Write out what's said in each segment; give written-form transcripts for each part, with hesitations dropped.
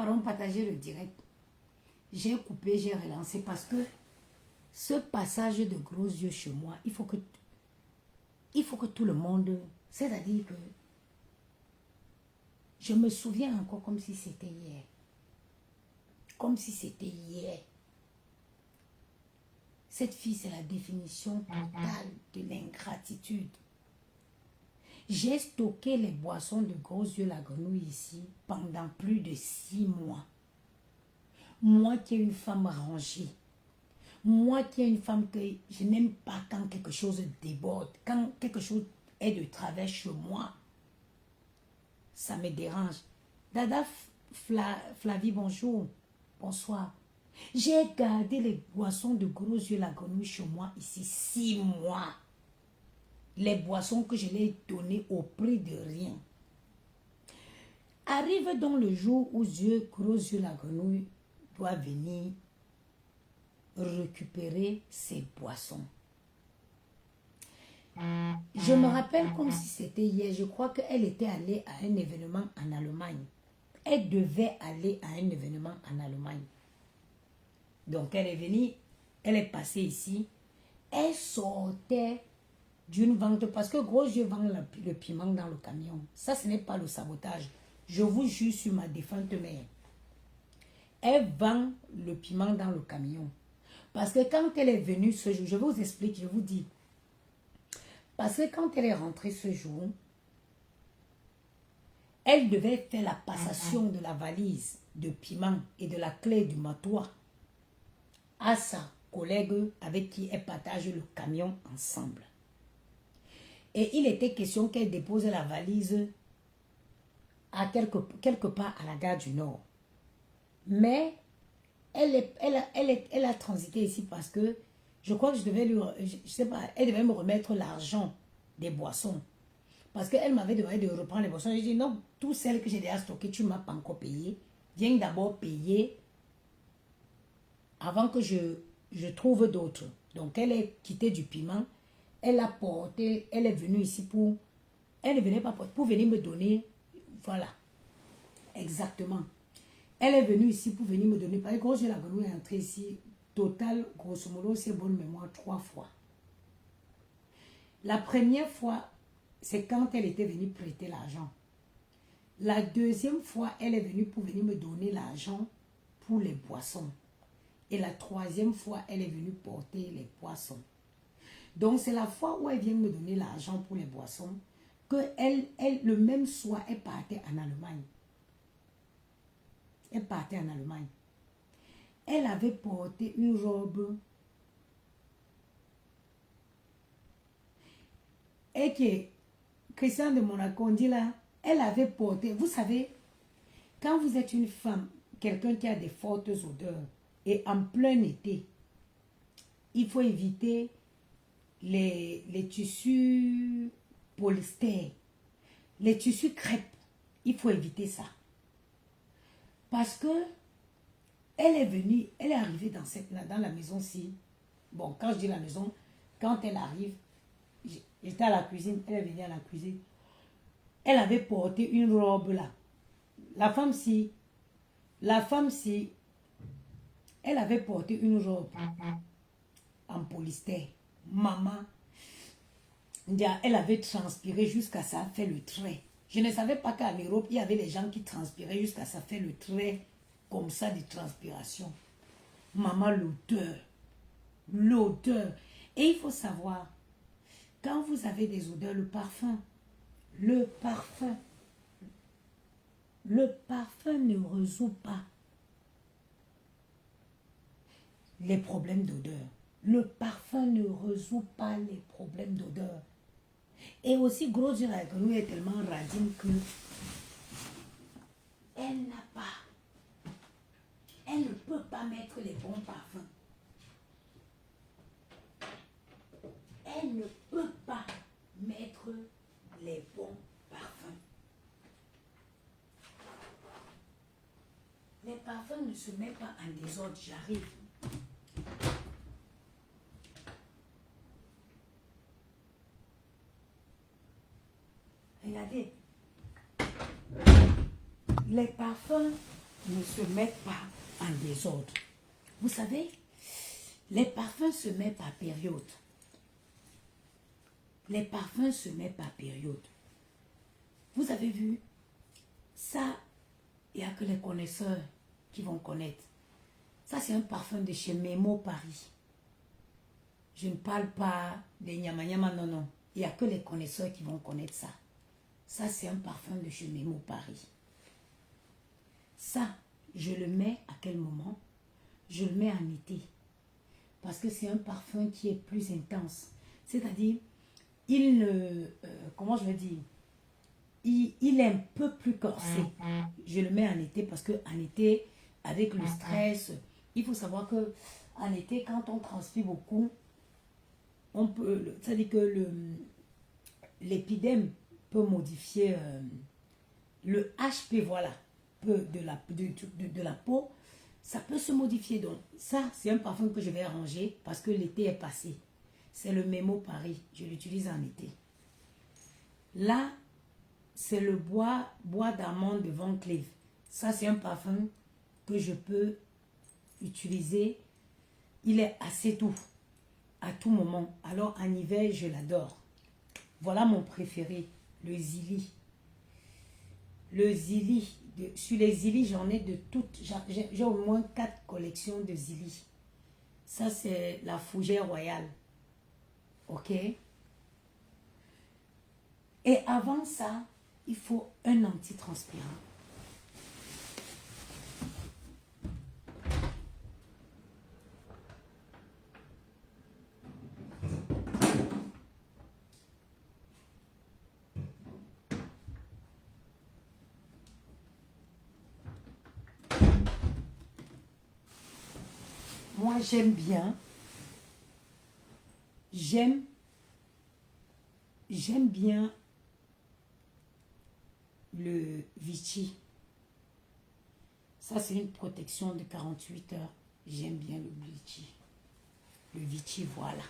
Pardon, partager le direct. J'ai coupé, j'ai relancé parce que ce passage de gros yeux chez moi, il faut que tout le monde, c'est-à-dire que je me souviens encore comme si c'était hier. Comme si c'était hier. Cette fille, c'est la définition totale de l'ingratitude. J'ai stocké les boissons de gros yeux la grenouille ici pendant plus de 6 mois. Moi qui ai une femme rangée. Moi qui ai une femme que je n'aime pas quand quelque chose déborde, quand quelque chose est de travers chez moi, ça me dérange. Dada Flavie, bonjour. Bonsoir. J'ai gardé les boissons de gros yeux la grenouille chez moi ici 6 mois. Les boissons que je lui ai données au prix de rien. Arrive donc le jour où gros yeux la grenouille doit venir récupérer ses boissons. Je me rappelle comme si c'était hier. Je crois qu'elle était allée à un événement en Allemagne. Elle devait aller à un événement en Allemagne. Donc elle est venue, elle est passée ici. Elle sortait d'une vente, parce que gros yeux vend le piment dans le camion. Ça, ce n'est pas le sabotage. Je vous jure sur ma défunte mère. Elle vend le piment dans le camion. Parce que quand elle est venue ce jour, je vous explique, je vous dis. Parce que quand elle est rentrée ce jour, elle devait faire la passation de la valise de piment et de la clé du matois à sa collègue avec qui elle partage le camion ensemble. Et il était question qu'elle dépose la valise à quelque part à la gare du Nord. Mais elle a transité ici parce que je crois que je devais je sais pas, elle devait me remettre l'argent des boissons. Parce qu'elle m'avait demandé de reprendre les boissons. J'ai dit non, toutes celles que j'ai déjà stockées, tu ne m'as pas encore payé. Viens d'abord payer avant que je trouve d'autres. Donc elle est quittée du piment. Elle a porté, elle est venue ici pour, elle ne venait pas pour venir me donner, voilà, exactement. Elle est venue ici pour venir me donner, parce que quand j'ai la grenouille est entrée ici, total, grosso modo, c'est bonne mémoire, 3 fois. La première fois, c'est quand elle était venue prêter l'argent. La deuxième fois, elle est venue pour venir me donner l'argent pour les boissons. Et la troisième fois, elle est venue porter les poissons. Donc, c'est la fois où elle vient me donner l'argent pour les boissons que le même soir, elle partait en Allemagne. Elle partait en Allemagne. Elle avait porté une robe et que Christian de Monaco, on dit là, elle avait porté, vous savez, quand vous êtes une femme, quelqu'un qui a des fortes odeurs, et en plein été, il faut éviter les tissus polyester, les tissus crêpes, il faut éviter ça. Parce que elle est venue, elle est arrivée dans la maison-ci. Bon, quand je dis la maison, quand elle arrive, j'étais à la cuisine, elle est venue à la cuisine. Elle avait porté une robe là. La femme-ci, elle avait porté une robe en polyester. Maman, elle avait transpiré jusqu'à ça fait le trait. Je ne savais pas qu'en Europe, il y avait les gens qui transpiraient jusqu'à ça fait le trait comme ça de transpiration. Maman, l'odeur. L'odeur. Et il faut savoir, quand vous avez des odeurs, le parfum ne résout pas les problèmes d'odeur. Le parfum ne résout pas les problèmes d'odeur. Et aussi, gros yeux, la grenouille est tellement radine que elle n'a pas, elle ne peut pas mettre les bons parfums. Elle ne peut pas mettre les bons parfums. Les parfums ne se mettent pas en désordre, j'arrive. Regardez. Les parfums ne se mettent pas en désordre. Vous savez, les parfums se mettent par période. Les parfums se mettent par période. Vous avez vu, ça, il n'y a que les connaisseurs qui vont connaître. Ça, c'est un parfum de chez Memo Paris. Je ne parle pas des Nyama Nyama, non, non. Il n'y a que les connaisseurs qui vont connaître ça. Ça, c'est un parfum de chez Memo Paris. Ça, je le mets à quel moment? Je le mets en été. Parce que c'est un parfum qui est plus intense. C'est-à-dire, il ne... comment je vais dire? Il est un peu plus corsé. Je le mets en été parce qu'en été, avec le stress, il faut savoir que en été, quand on transpire beaucoup, on peut, c'est-à-dire que l'épiderme peut modifier le HP, voilà, de la peau, ça peut se modifier. Donc ça, c'est un parfum que je vais ranger parce que l'été est passé. C'est le Memo Paris, je l'utilise en été. Là, c'est le bois d'amande de Van Cleef. Ça, c'est un parfum que je peux utiliser. Il est assez doux à tout moment. Alors, en hiver, je l'adore. Voilà mon préféré, le Zili. Le Zili. Sur les Zili, j'en ai de toutes. J'ai au moins 4 collections de Zili. Ça, c'est la fougère royale. OK? Et avant ça, il faut un antitranspirant. Moi, j'aime bien. J'aime bien le Vichy. Ça, c'est une protection de 48 heures. J'aime bien le Vichy. Le Vichy, voilà.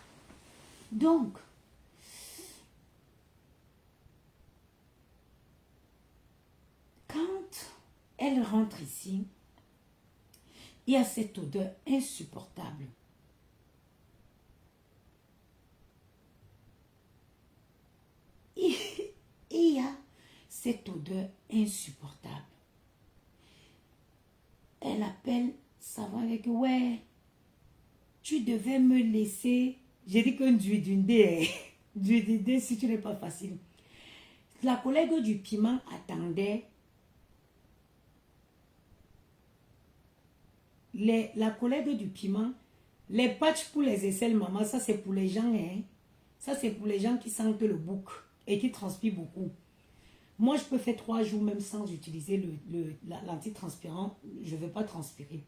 Donc, quand elle rentre ici, il y a cette odeur insupportable. Il y a cette odeur insupportable. Elle appelle, ça va avec, ouais, tu devais me laisser. J'ai dit que du si tu n'es pas facile. La collègue du piment attendait. La collègue du piment, les patchs pour les aisselles, maman, ça c'est pour les gens, hein. Ça c'est pour les gens qui sentent le bouc et qui transpirent beaucoup. Moi, je peux faire 3 jours même sans utiliser l'antitranspirant. Je ne vais pas transpirer.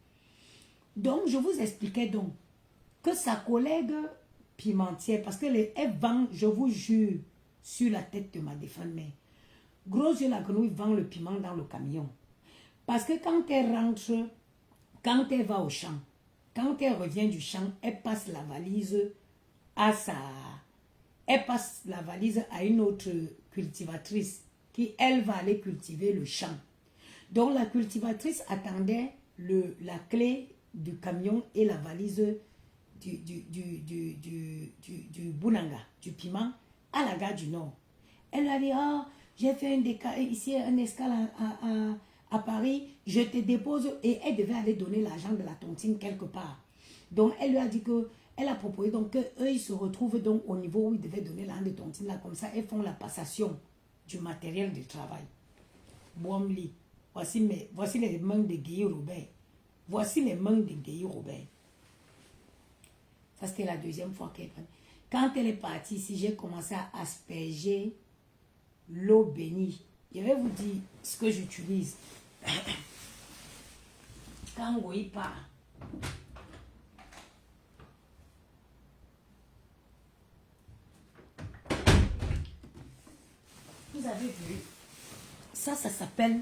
Donc, je vous expliquais donc que sa collègue pimentière, parce elle vend, je vous jure, sur la tête de ma défunte mère. Gros yeux la grenouille vend le piment dans le camion. Parce que quand elle rentre, quand elle va au champ, quand elle revient du champ, elle passe la valise à une autre cultivatrice qui, elle, va aller cultiver le champ. Donc, la cultivatrice attendait la clé du camion et la valise du Bounanga, du piment, à la gare du Nord. Elle a dit, oh, j'ai fait un escale à Paris, je te dépose, et elle devait aller donner l'argent de la tontine quelque part. Donc, elle lui a dit que, elle a proposé donc qu'eux, ils se retrouvent donc au niveau où ils devaient donner l'argent de tontine, là, comme ça, elles font la passation du matériel de travail. Boamli. Voici les mains de Guy Robert. Voici les mains de Guy Robert. Ça, c'était la deuxième fois qu'elle prend. Quand elle est partie ici, j'ai commencé à asperger l'eau bénie. Je vais vous dire ce que j'utilise. Quand Goï part, vous avez vu, ça s'appelle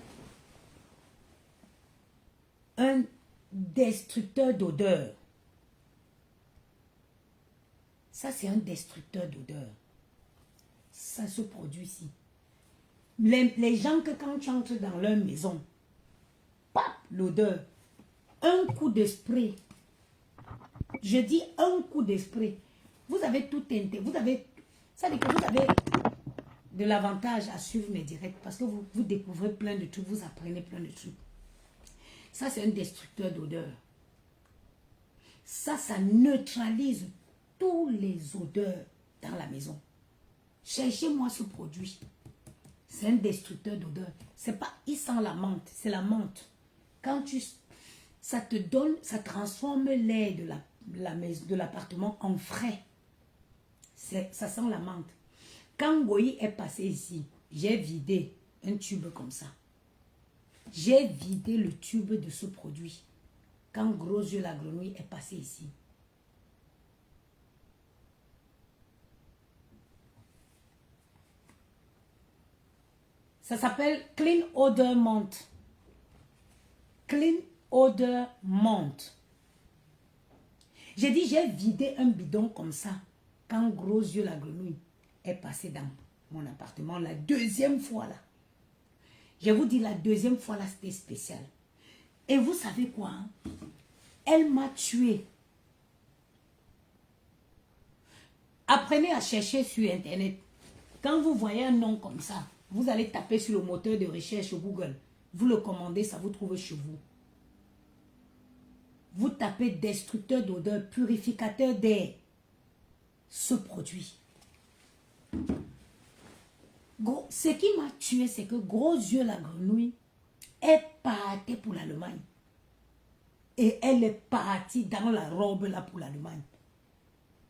un destructeur d'odeur. Ça, c'est un destructeur d'odeur. Ça se produit ici. Les gens que quand tu entres dans leur maison, pap, l'odeur. Un coup d'esprit. Je dis un coup d'esprit. Vous avez tout tenté. Ça veut dire que vous avez de l'avantage à suivre mes directs parce que vous découvrez plein de trucs, vous apprenez plein de trucs. Ça, c'est un destructeur d'odeur. Ça neutralise tous les odeurs dans la maison. Cherchez-moi ce produit. C'est un destructeur d'odeur. C'est pas, il sent la menthe, c'est la menthe. Quand ça te donne, ça transforme l'air de l'appartement en frais. Ça sent la menthe. Quand Goyi est passé ici, j'ai vidé un tube comme ça. J'ai vidé le tube de ce produit. Quand Gros Yeux la grenouille est passé ici. Ça s'appelle Clean Odor Menthe. Clean Odor Menthe. J'ai dit, j'ai vidé un bidon comme ça. Quand Gros Yeux la grenouille est passé dans mon appartement la deuxième fois là. Je vous dis, la deuxième fois là, c'était spécial. Et vous savez quoi? Hein? Elle m'a tué. Apprenez à chercher sur Internet. Quand vous voyez un nom comme ça, vous allez taper sur le moteur de recherche Google. Vous le commandez, ça vous trouve chez vous. Vous tapez destructeur d'odeur, purificateur d'air. Ce produit. Ce qui m'a tué, c'est que Gros Yeux la grenouille est partie pour l'Allemagne. Et elle est partie dans la robe là pour l'Allemagne.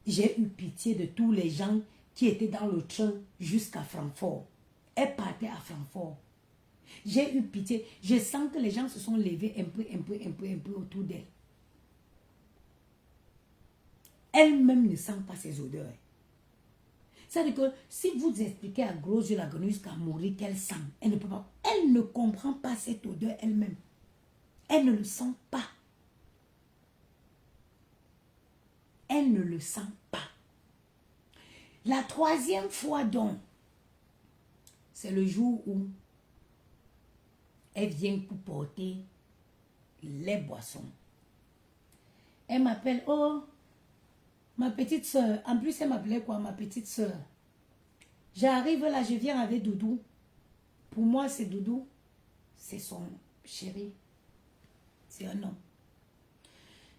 J'ai eu pitié de tous les gens qui étaient dans le train jusqu'à Francfort. Elle partait à Francfort. J'ai eu pitié. Je sens que les gens se sont levés un peu autour d'elle. Elle-même ne sent pas ses odeurs. C'est-à-dire que si vous expliquez à Gros Yeux la grenouille jusqu'à mourir qu'elle sent, elle ne peut pas. Elle ne comprend pas cette odeur elle-même. Elle ne le sent pas. Elle ne le sent pas. La troisième fois donc, c'est le jour où elle vient pour porter les boissons. Elle m'appelle, oh, ma petite soeur. En plus, elle m'appelait quoi, ma petite soeur. J'arrive là, je viens avec Doudou. Pour moi, c'est Doudou. C'est son chéri. C'est un homme.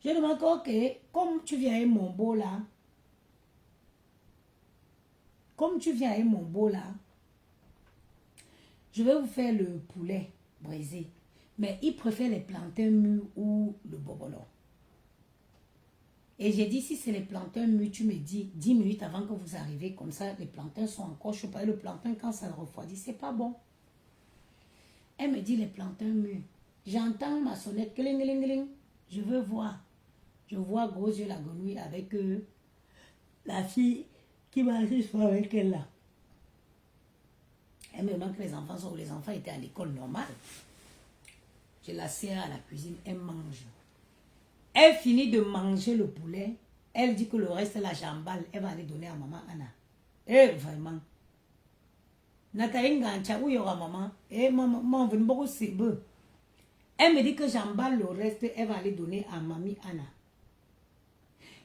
Je demande encore que, comme tu viens avec mon beau là, je vais vous faire le poulet brisé. Mais il préfère les plantains mûrs ou le bobolon. Et j'ai dit, si c'est les plantains mûrs, tu me dis 10 minutes avant que vous arrivez, comme ça, les plantains sont encore chauds. Le plantain, quand ça refroidit, c'est pas bon. Elle me dit, les plantains mûrs. J'entends ma sonnette, cling, cling, cling. Je veux voir. Je vois Gros Yeux la grenouille avec la fille qui m'a assise avec elle là. Elle me demande que les enfants sont où. Les enfants étaient à l'école normale. Je la sers à la cuisine, elle mange. Elle finit de manger le poulet. Elle dit que le reste, la jamballe, elle va aller donner à maman Anna. Eh, vraiment. Nathalie Ngancha, où y aura maman? Eh, maman, venez beaucoup c'est beau. Elle me dit que j'emballe le reste, elle va aller donner à mamie Anna.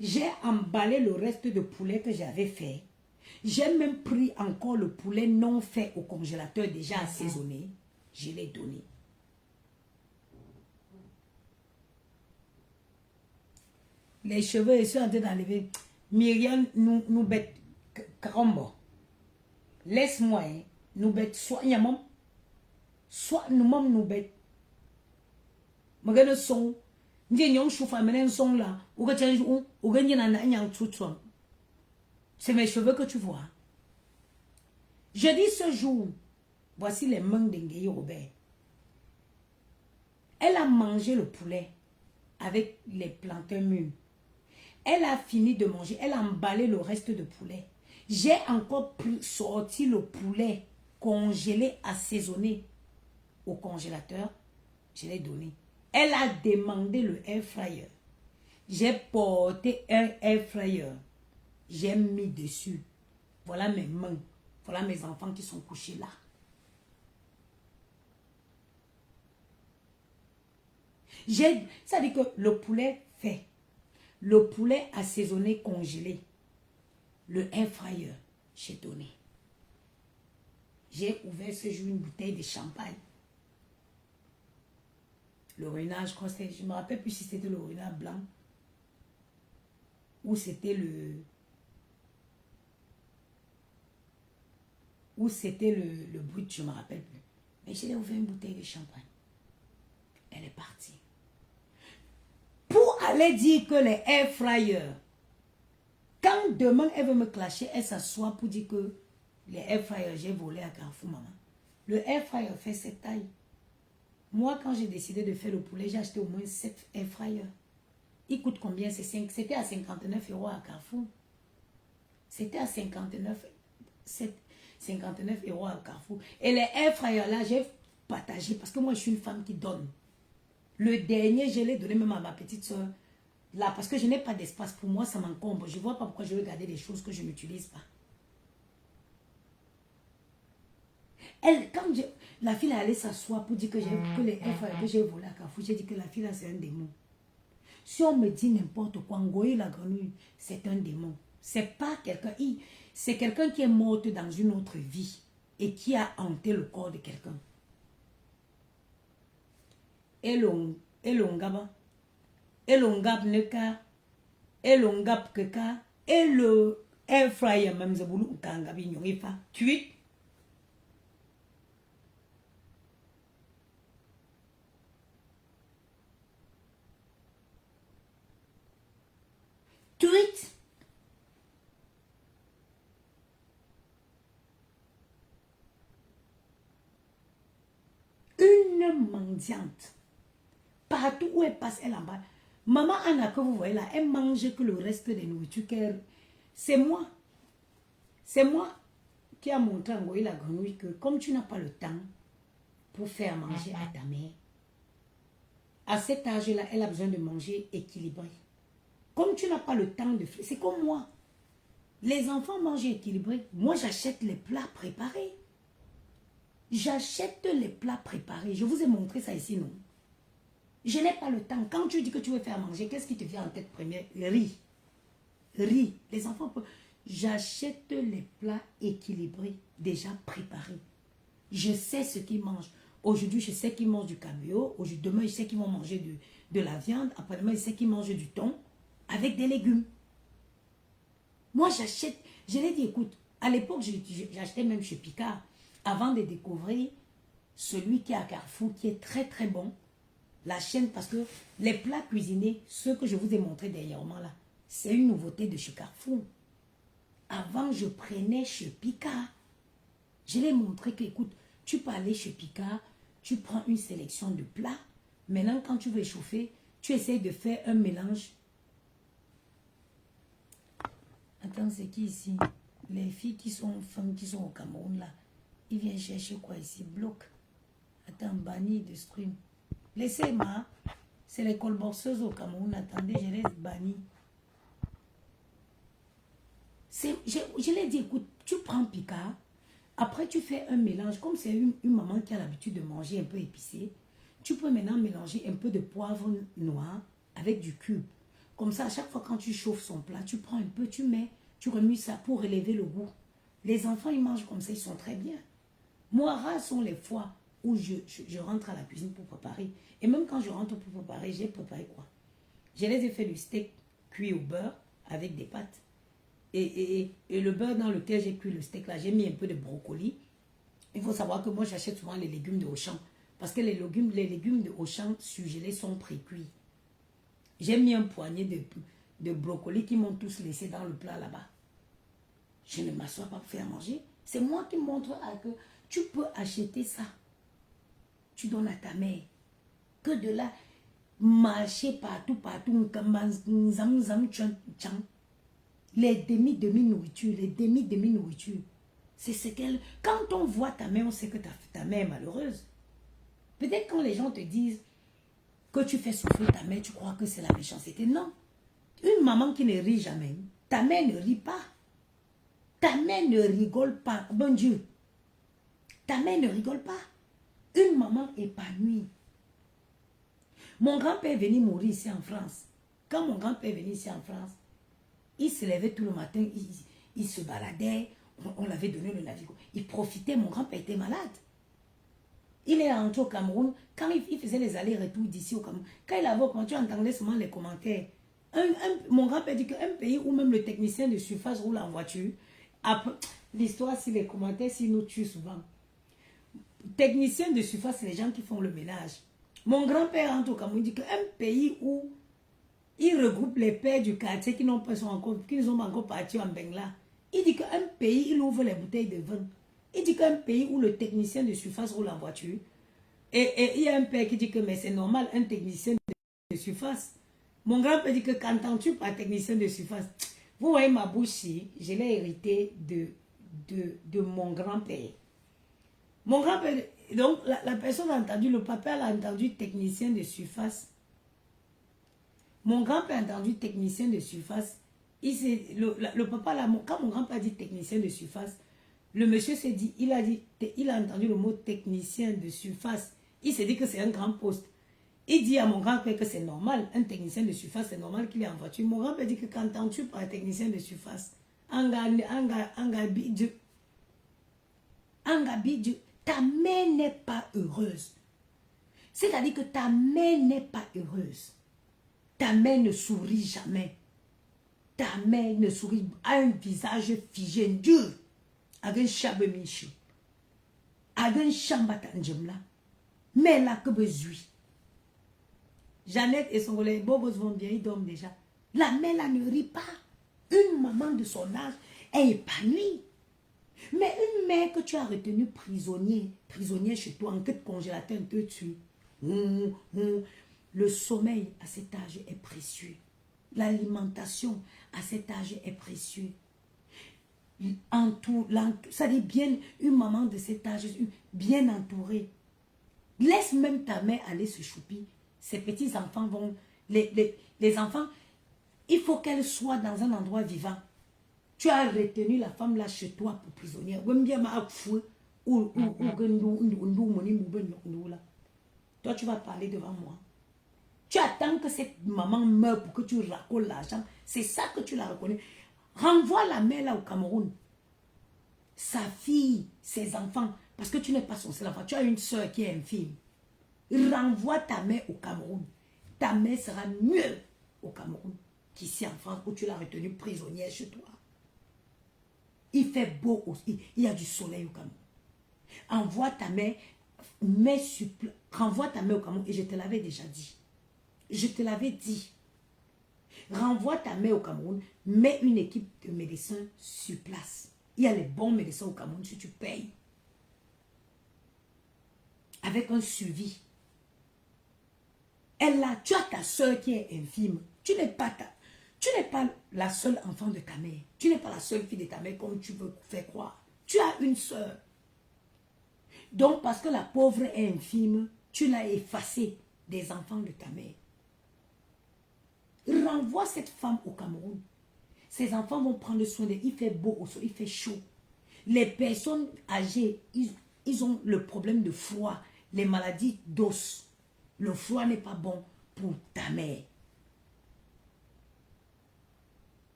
J'ai emballé le reste de poulet que j'avais fait. J'ai même pris encore le poulet non fait au congélateur déjà assaisonné. Je l'ai donné. Les cheveux, ils sont en train d'enlever. Myriam nous bête caramba. Laisse-moi, hein, nous bête soit yamam, soit nous-mêmes nous bête. Regarde son. C'est mes cheveux que tu vois. Je dis ce jour, voici les mains d'Engueyi Robert. Elle a mangé le poulet avec les plantains mûrs. Elle a fini de manger, elle a emballé le reste de poulet. J'ai encore sorti le poulet congelé, assaisonné au congélateur. Je l'ai donné. Elle a demandé le air fryer. J'ai porté un air fryer. J'ai mis dessus. Voilà mes mains. Voilà mes enfants qui sont couchés là. Ça dit que le poulet fait. Le poulet assaisonné, congelé. Le air fryer, j'ai donné. J'ai ouvert ce jour une bouteille de champagne. Le renard, je crois que je ne me rappelle plus si c'était le renard blanc ou c'était le brut, je ne me rappelle plus. Mais j'ai ouvert une bouteille de champagne. Elle est partie. Pour aller dire que les air fryers, quand demain elle veut me clasher, elle s'assoit pour dire que les air fryers, j'ai volé à Carrefour, maman. Le air fryer fait cette taille. Moi, quand j'ai décidé de faire le poulet, j'ai acheté au moins 7 air fryers. Il coûte combien? C'était à 59 € à Carrefour. C'était à 59 € à Carrefour. Et les air fryers là, j'ai partagé parce que moi, je suis une femme qui donne. Le dernier, je l'ai donné même à ma petite soeur. Là, parce que je n'ai pas d'espace pour moi, ça m'encombre. Je ne vois pas pourquoi je veux garder des choses que je n'utilise pas. La fille est allée s'asseoir pour dire que les F que j'ai volé à Carrefour, j'ai dit que la fille là c'est un démon. Si on me dit n'importe quoi, Ngoï la grenouille, c'est un démon. C'est pas quelqu'un, c'est quelqu'un qui est mort dans une autre vie et qui a hanté le corps de quelqu'un. Elongaba, elongab neka, elongab keka, et le air fryer même zeboulou kangabi nyongifa, tuit. Tweet. Une mendiante. Partout où elle passe, elle en bas. Maman Anna, que vous voyez là, elle mange que le reste des nourritures qu'elle... C'est moi. C'est moi qui a montré à Ngoï la grenouille que comme tu n'as pas le temps pour faire manger à ta mère, à cet âge-là, elle a besoin de manger équilibré. Comme tu n'as pas le temps de faire... C'est comme moi. Les enfants mangent équilibré. Moi, j'achète les plats préparés. J'achète les plats préparés. Je vous ai montré ça ici, non? Je n'ai pas le temps. Quand tu dis que tu veux faire manger, qu'est-ce qui te vient en tête première? Riz. Riz. Les enfants peuvent... J'achète les plats équilibrés, déjà préparés. Je sais ce qu'ils mangent. Aujourd'hui, je sais qu'ils mangent du cabillaud. Demain, je sais qu'ils vont manger de la viande. Après-demain, je sais qu'ils mangent du thon avec des légumes. Moi, j'achète. Je l'ai dit, écoute, à l'époque, j'achetais même chez Picard avant de découvrir celui qui est à Carrefour, qui est très très bon. La chaîne, parce que les plats cuisinés, ceux que je vous ai montrés dernièrement là, c'est une nouveauté de chez Carrefour. Avant, je prenais chez Picard. Je l'ai montré que, écoute, tu peux aller chez Picard, tu prends une sélection de plats. Maintenant, quand tu veux échauffer, tu essayes de faire un mélange. Attends, c'est qui ici? Les filles qui sont femmes, qui sont au Cameroun là, ils viennent chercher quoi ici? Bloc. Attends, banni de stream. Laissez-moi. C'est les colborseuses au Cameroun. Attendez, je laisse banni. Je l'ai dit, écoute, tu prends Picard. Après, tu fais un mélange. Comme c'est une maman qui a l'habitude de manger un peu épicé, tu peux maintenant mélanger un peu de poivre noir avec du cube. Comme ça, à chaque fois quand tu chauffes son plat, tu prends un peu, tu mets, tu remues ça pour relever le goût. Les enfants, ils mangent comme ça, ils sont très bien. Moi, rares sont les fois où je rentre à la cuisine pour préparer. Et même quand je rentre pour préparer, j'ai préparé quoi? Je les ai fait du steak cuit au beurre avec des pâtes. Et le beurre dans lequel j'ai cuit le steak là, j'ai mis un peu de brocoli. Il faut savoir que moi, j'achète souvent les légumes de Auchan. Parce que les légumes de Auchan surgelés sont pré-cuits. J'ai mis un poignet de brocoli qui m'ont tous laissé dans le plat là-bas. Je ne m'assois pas pour faire manger. C'est moi qui montre à que tu peux acheter ça. Tu donnes à ta mère. Que de là, marcher partout. Les demi-nourritures, les demi-nourritures. C'est ce qu'elle... Quand on voit ta mère, on sait que ta mère est malheureuse. Peut-être quand les gens te disent que tu fais souffrir ta mère, tu crois que c'est la méchanceté. Non. Une maman qui ne rit jamais, ta mère ne rit pas. Ta mère ne rigole pas. Bon Dieu. Ta mère ne rigole pas. Une maman épanouie. Mon grand-père est venu mourir ici en France. Quand mon grand-père est venu ici en France, il se levait tout le matin, il se baladait, on l'avait donné le Navigo. Il profitait, mon grand-père était malade. Il est rentré au Cameroun, quand il faisait les allers-retours d'ici au Cameroun, quand il avait augmenté, tu entendais seulement les commentaires. Mon grand-père dit qu'un pays où même le technicien de surface roule en voiture, l'histoire, si les commentaires, s'ils nous tuent souvent. Technicien de surface, c'est les gens qui font le ménage. Mon grand-père rentre au Cameroun, dit qu'un pays où il regroupe les pères du quartier qui n'ont pas encore parti en Bengla. Il dit qu'un pays, il ouvre les bouteilles de vin. Il dit qu'un pays où le technicien de surface roule en voiture. Et il y a un père qui dit que mais c'est normal, un technicien de surface. Mon grand-père dit que qu'entends-tu par technicien de surface? Vous voyez ma bouche ici, je l'ai hérité de mon grand-père. Mon grand-père, donc la personne a entendu, le papa a entendu technicien de surface. Mon grand-père a entendu technicien de surface. Le papa, quand mon grand-père a dit technicien de surface, le monsieur s'est dit, il a entendu le mot technicien de surface. Il s'est dit que c'est un grand poste. Il dit à mon grand-père que c'est normal, un technicien de surface, c'est normal qu'il est en voiture. Mon grand-père dit que qu'entends-tu par technicien de surface? Angabidju, ta mère n'est pas heureuse. C'est-à-dire que ta mère n'est pas heureuse. Ta mère ne sourit jamais. Ta mère ne sourit, a un visage figé, dur. Avec un chabe michou. Avec un chambata njemla. Mais là que besoin. Jeannette et son collègue, Bobos vont bien, ils dorment déjà. La mère là ne rit pas. Une maman de son âge est épanouie. Mais une mère que tu as retenue prisonnière chez toi, en queue de congélateur, te tue. Le sommeil à cet âge est précieux. L'alimentation à cet âge est précieux. Ça dit bien, une maman de cet âge, bien entourée. Laisse même ta mère aller se chouper. Ses petits-enfants vont... Les enfants, il faut qu'elle soit dans un endroit vivant. Tu as retenu la femme là chez toi pour prisonnière. Toi, tu vas parler devant moi. Tu attends que cette maman meure pour que tu racoles l'argent. C'est ça que tu la reconnais. Renvoie la mère là au Cameroun. Sa fille, ses enfants. Parce que tu n'es pas son seul enfant. Tu as une soeur qui est infime. Renvoie ta mère au Cameroun. Ta mère sera mieux au Cameroun qu'ici en France où tu l'as retenue prisonnière chez toi. Il fait beau aussi. Il y a du soleil au Cameroun. Envoie ta mère, renvoie ta mère au Cameroun. Et je te l'avais déjà dit. Je te l'avais dit. Renvoie ta mère au Cameroun, mets une équipe de médecins sur place. Il y a les bons médecins au Cameroun si tu payes. Avec un suivi. Elle là, tu as ta soeur qui est infime. Tu n'es pas la seule enfant de ta mère. Tu n'es pas la seule fille de ta mère comme tu veux faire croire. Tu as une soeur. Donc parce que la pauvre est infime, tu l'as effacée des enfants de ta mère. Renvoie cette femme au Cameroun. Ces enfants vont prendre soin d'elle. Il fait beau au sol, il fait chaud. Les personnes âgées, ils ont le problème de froid, les maladies d'os. Le froid n'est pas bon pour ta mère.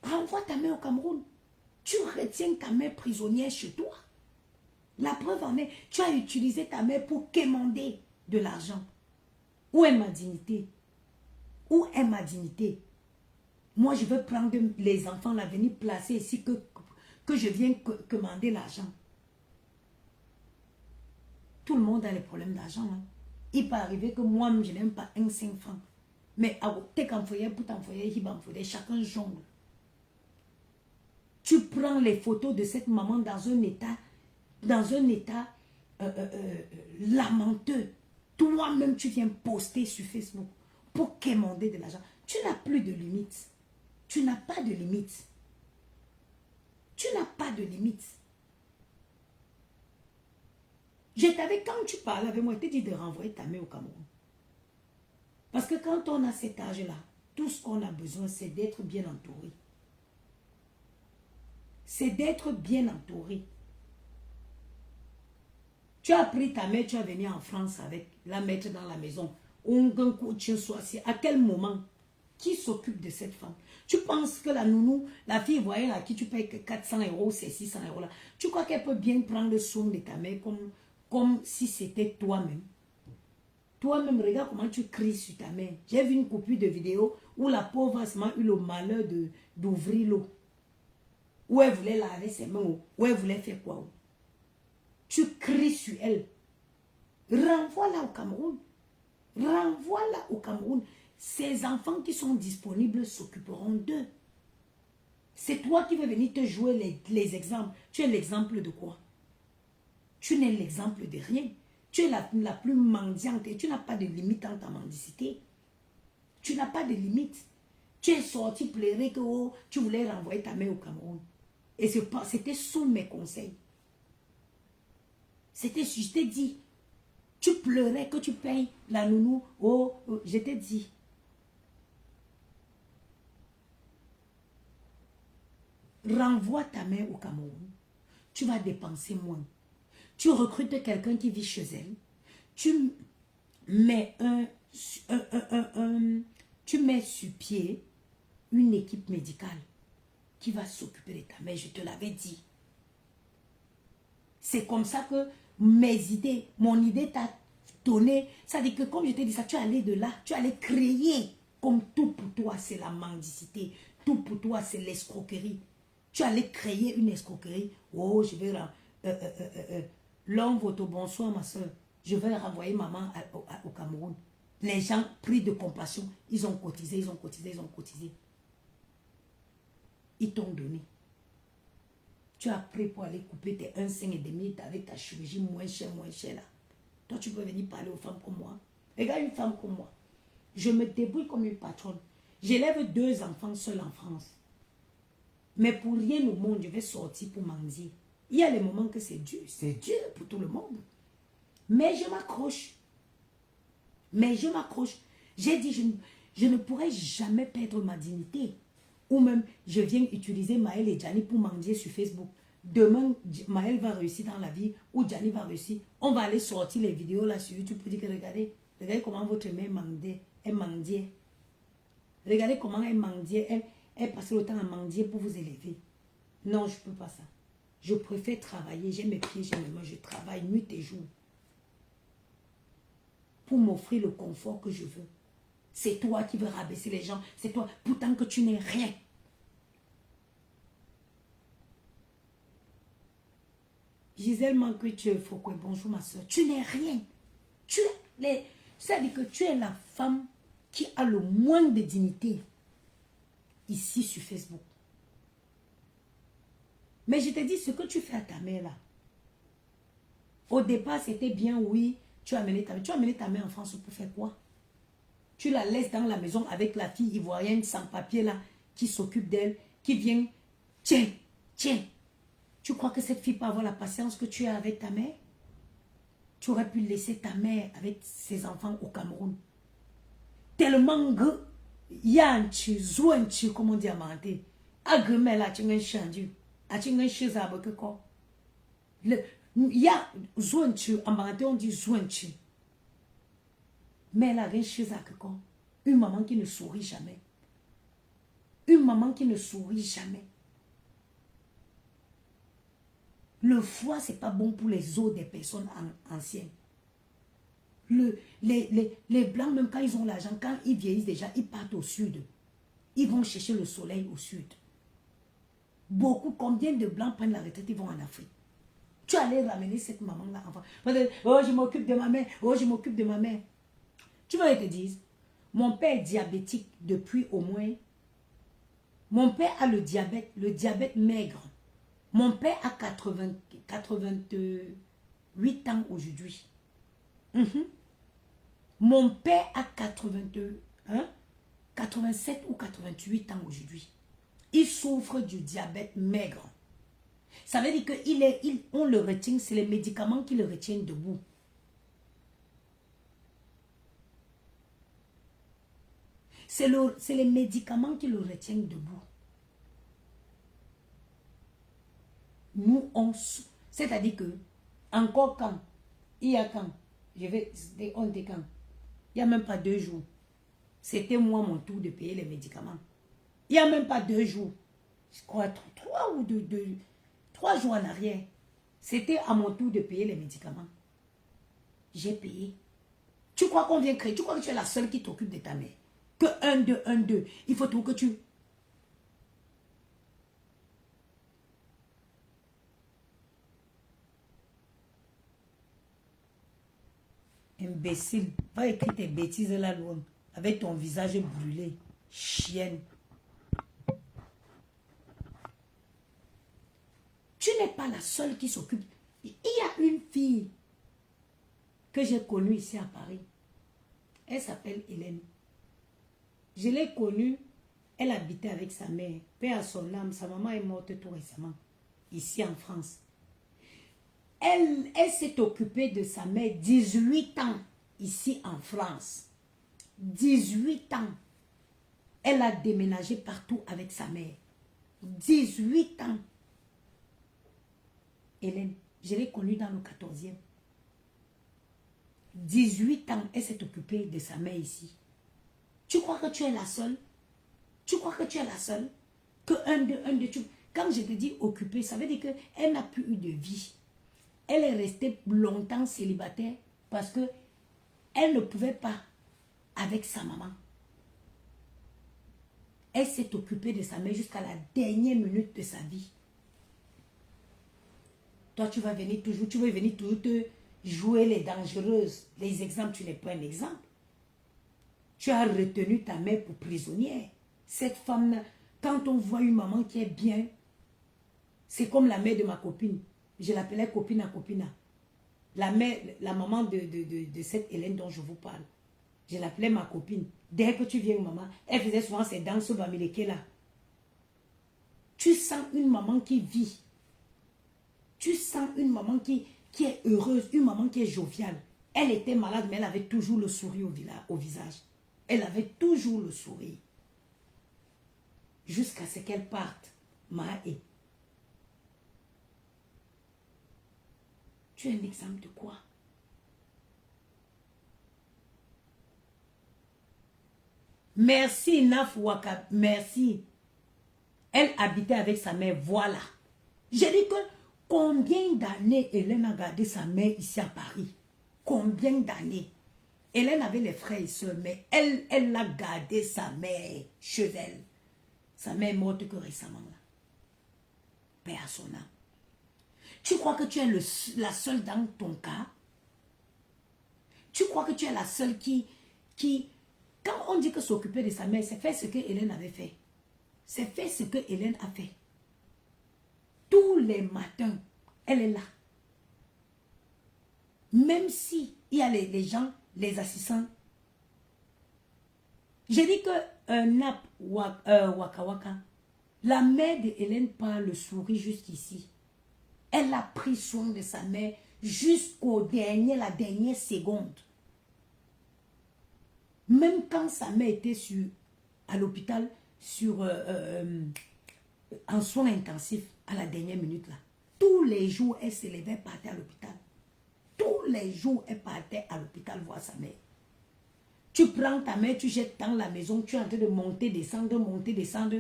Renvoie ta mère au Cameroun. Tu retiens ta mère prisonnière chez toi. La preuve en est, tu as utilisé ta mère pour quémander de l'argent. Où est ma dignité? Où est ma dignité? Moi, je veux prendre les enfants, là, venir placer ici que je viens commander l'argent. Tout le monde a les problèmes d'argent. Hein. Il peut arriver que moi, je n'aime pas un 5 francs. Mais chacun jongle. Tu prends les photos de cette maman dans un état lamenteux. Toi-même, tu viens poster sur Facebook pour quémander de l'argent. Tu n'as plus de limites. Tu n'as pas de limites. Tu n'as pas de limites. Quand tu parles avec moi, je t'ai dit de renvoyer ta mère au Cameroun. Parce que quand on a cet âge-là, tout ce qu'on a besoin, c'est d'être bien entouré. C'est d'être bien entouré. Tu as pris ta mère, tu es venu en France avec la mettre dans la maison. Un coach soit à quel moment? Qui s'occupe de cette femme? Tu penses que la nounou, la fille voyelle à qui tu payes que 400 euros, c'est 600 euros là. Tu crois qu'elle peut bien prendre soin de ta mère comme si c'était toi-même? Toi-même, regarde comment tu cries sur ta mère. J'ai vu une copie de vidéo où la pauvre a seulement eu le malheur d'ouvrir l'eau. Où elle voulait laver ses mains, où elle voulait faire quoi? Tu cries sur elle. Renvoie-la au Cameroun. Renvoie-la au Cameroun. Ces enfants qui sont disponibles s'occuperont d'eux. C'est toi qui veux venir te jouer les exemples. Tu es l'exemple de quoi? Tu n'es l'exemple de rien. Tu es la plus mendiante et tu n'as pas de limite dans ta mendicité. Tu n'as pas de limite. Tu es sorti pleurer que oh, tu voulais renvoyer ta mère au Cameroun. Et c'était sous mes conseils. C'était, je t'ai dit, tu pleurais que tu payes la nounou. Oh, je t'ai dit. Renvoie ta mère au Cameroun. Tu vas dépenser moins. Tu recrutes quelqu'un qui vit chez elle. Tu mets tu mets sur pied une équipe médicale qui va s'occuper de ta mère. Je te l'avais dit. C'est comme ça que mon idée t'a donné. Ça dit que comme je t'ai dit ça, tu allais de là, tu allais créer. Comme tout pour toi, c'est la mendicité. Tout pour toi, c'est l'escroquerie. Tu allais créer une escroquerie. Oh, je vais... L'homme, votre bonsoir, ma soeur. Je vais renvoyer maman au Cameroun. Les gens pris de compassion, ils ont cotisé, ils ont cotisé, ils ont cotisé. Ils t'ont donné. Tu as pris pour aller couper tes 1,5 avec ta chirurgie moins chère là. Toi, tu peux venir parler aux femmes comme moi. Regarde une femme comme moi. Je me débrouille comme une patronne. J'élève 2 enfants seuls en France. Mais pour rien au monde, je vais sortir pour mendier. Il y a les moments que c'est dur pour tout le monde. Mais je m'accroche. J'ai dit, je ne pourrai jamais perdre ma dignité. Ou même, je viens utiliser Maël et Gianni pour mendier sur Facebook. Demain, Maël va réussir dans la vie, ou Gianni va réussir. On va aller sortir les vidéos là sur YouTube pour dire que regardez comment votre mère mendiait. Regardez comment elle mendiait. Elle passait le temps à mendier pour vous élever. Non, je ne peux pas ça. Je préfère travailler. J'ai mes pieds, j'ai mes mains. Je travaille nuit et jour. Pour m'offrir le confort que je veux. C'est toi qui veux rabaisser les gens. C'est toi. Pourtant que tu n'es rien. Gisèle Manquet, Foucault, bonjour ma soeur. Tu n'es rien. C'est-à-dire que tu es la femme qui a le moins de dignité ici sur Facebook. Mais je te dis ce que tu fais à ta mère là. Au départ, c'était bien, oui. Tu as amené ta mère. Tu as amené ta mère en France pour faire quoi? Tu la laisses dans la maison avec la fille ivoirienne sans papier là, qui s'occupe d'elle, qui vient. Tiens. Tu crois que cette fille peut avoir la patience que tu as avec ta mère? Tu aurais pu laisser ta mère avec ses enfants au Cameroun. Tellement que yanchi, zouanchi, comme on dit à Manté. Agremé là, tu as un chandu. Tu as un chizab que quoi? Ya zouanchi, à Manté, on dit zouanchi. Mais elle a rien chizab que quoi? Une maman qui ne sourit jamais. Une maman qui ne sourit jamais. Le foie, ce n'est pas bon pour les os des personnes anciennes. Les blancs, même quand ils ont l'argent, quand ils vieillissent déjà, ils partent au sud. Ils vont chercher le soleil au sud. Beaucoup, combien de blancs prennent la retraite, ils vont en Afrique. Tu allais ramener cette maman-là enfant. Oh, je m'occupe de ma mère. Oh, je m'occupe de ma mère. Tu vas te dire, mon père est diabétique depuis au moins... Mon père a le diabète maigre. Mon père a 88 ans aujourd'hui. Mon père a 87 ou 88 ans aujourd'hui. Il souffre du diabète maigre. Ça veut dire qu'on le retient, c'est les médicaments qui le retiennent debout. C'est les médicaments qui le retiennent debout. Nous, c'est-à-dire que, encore quand Il y a quand? On était quand? Il n'y a même pas 2 jours. C'était moi mon tour de payer les médicaments. Il n'y a même pas 2 jours. Je crois 3 ou 3 jours en arrière. C'était à mon tour de payer les médicaments. J'ai payé. Tu crois qu'on vient créer? Tu crois que tu es la seule qui t'occupe de ta mère? Que 1, 2, 1, 2. Il faut tout que tu... Imbécile. Va écrire tes bêtises là loin. Avec ton visage brûlé. Chienne. Tu n'es pas la seule qui s'occupe. Il y a une fille que j'ai connue ici à Paris. Elle s'appelle Hélène. Je l'ai connue. Elle habitait avec sa mère. Paix à son âme. Sa maman est morte tout récemment. Ici en France. Elle s'est occupée de sa mère 18 ans. Ici en France. 18 ans. Elle a déménagé partout avec sa mère. 18 ans. Hélène, je l'ai connue dans le 14e. 18 ans, elle s'est occupée de sa mère ici. Tu crois que tu es la seule? Tu crois que tu es la seule? Que un, deux, quand je te dis occupée, ça veut dire qu'elle n'a plus eu de vie. Elle est restée longtemps célibataire parce que elle ne pouvait pas avec sa maman. Elle s'est occupée de sa mère jusqu'à la dernière minute de sa vie. Toi, tu vas venir toujours, tu veux venir toujours te jouer les dangereuses. Les exemples, tu n'es pas un exemple. Tu as retenu ta mère pour prisonnière. Cette femme-là, quand on voit une maman qui est bien, c'est comme la mère de ma copine. Je l'appelais copine à copina. La mère, la maman de cette Hélène dont je vous parle. Je l'appelais ma copine. Dès que tu viens, maman, elle faisait souvent ses danses bamileke là. Tu sens une maman qui vit. Tu sens une maman qui est heureuse, une maman qui est joviale. Elle était malade, mais elle avait toujours le sourire au visage. Elle avait toujours le sourire. Jusqu'à ce qu'elle parte. Maë. Tu es un exemple de quoi? Merci, Naf Waka. Merci. Elle habitait avec sa mère. Voilà. J'ai dit que combien d'années Hélène a gardé sa mère ici à Paris? Combien d'années? Hélène avait les frères et soeurs, mais elle a gardé sa mère chez elle. Sa mère est morte que récemment. Là. Père à son âme. Tu crois que tu es la seule dans ton cas? Tu crois que tu es la seule qui... Quand on dit que s'occuper de sa mère, c'est faire ce que Hélène avait fait. C'est faire ce que Hélène a fait. Tous les matins, elle est là. Même si il y a les gens, les assistants. J'ai dit que Nap Waka Waka, la mère de Hélène parle le sourit jusqu'ici. Elle a pris soin de sa mère jusqu'au dernier, la dernière seconde. Même quand sa mère était à l'hôpital, en soins intensifs, à la dernière minute là. Tous les jours, elle se levait, partait à l'hôpital. Tous les jours, elle partait à l'hôpital voir sa mère. Tu prends ta mère, tu jettes dans la maison, tu es en train de monter, descendre, monter, descendre.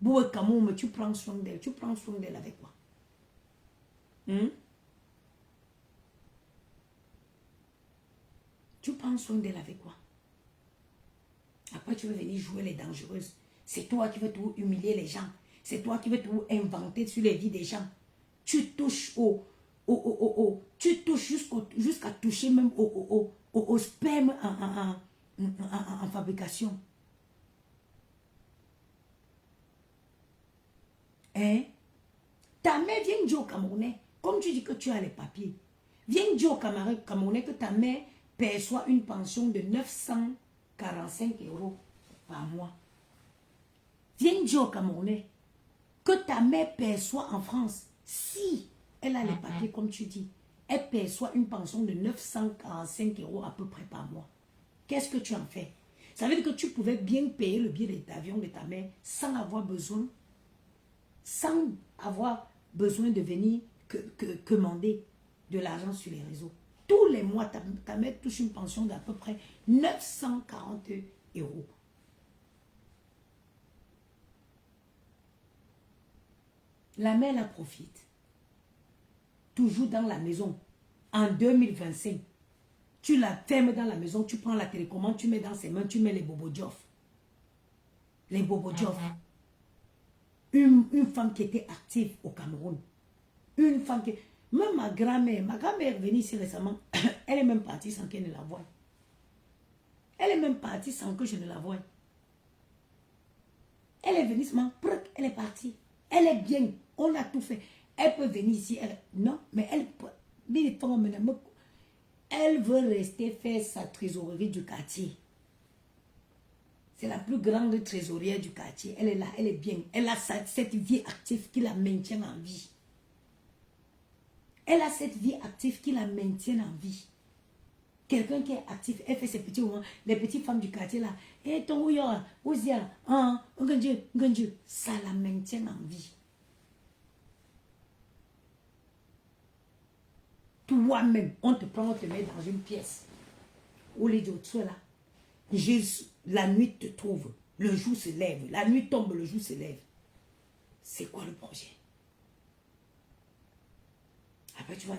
Boué Kamoum, tu prends soin d'elle. Tu prends soin d'elle avec quoi? Tu prends soin d'elle avec quoi? Après, tu veux venir jouer les dangereuses. C'est toi qui veux tout humilier les gens. C'est toi qui veux tout inventer sur les vies des gens. Tu touches tu touches jusqu'à toucher même au sperme en fabrication. Hein? Ta mère vient dire au Camerounais, comme tu dis que tu as les papiers, viens dire au Camerounais que ta mère perçoit une pension de 945 € par mois. Viens dire au Camerounais que ta mère perçoit en France, si elle a les papiers comme tu dis, elle perçoit une pension de 945 € à peu près par mois. Qu'est-ce que tu en fais? Ça veut dire que tu pouvais bien payer le billet d'avion de ta mère sans avoir besoin de venir commander de l'argent sur les réseaux. Tous les mois, ta mère touche une pension d'à peu près 940 euros. La mère la profite. Toujours dans la maison. En 2025, tu la fermes dans la maison, tu prends la télécommande, tu mets dans ses mains, tu mets les bobo-diof. Les bobo-diof. Une femme qui était active au Cameroun. Une femme qui... Même ma grand-mère est venue ici récemment. Elle est même partie sans qu'elle ne la voie. Elle est même partie sans que je ne la voie. Elle est venue seulement, elle est partie. Elle est bien, on a tout fait. Elle peut venir ici, non, mais elle veut rester faire sa trésorerie du quartier. C'est la plus grande trésorière du quartier. Elle est là, elle est bien. Elle a cette vie active qui la maintient en vie. Elle a cette vie active qui la maintient en vie. Quelqu'un qui est actif, elle fait ses petits moments. Les petites femmes du quartier là. Et ton ouya, ouzia, ça la maintient en vie. Toi-même, on te prend, on te met dans une pièce. Où les autres sont là. Jésus, la nuit te trouve. Le jour se lève. La nuit tombe, le jour se lève. C'est quoi le projet? Après, tu vas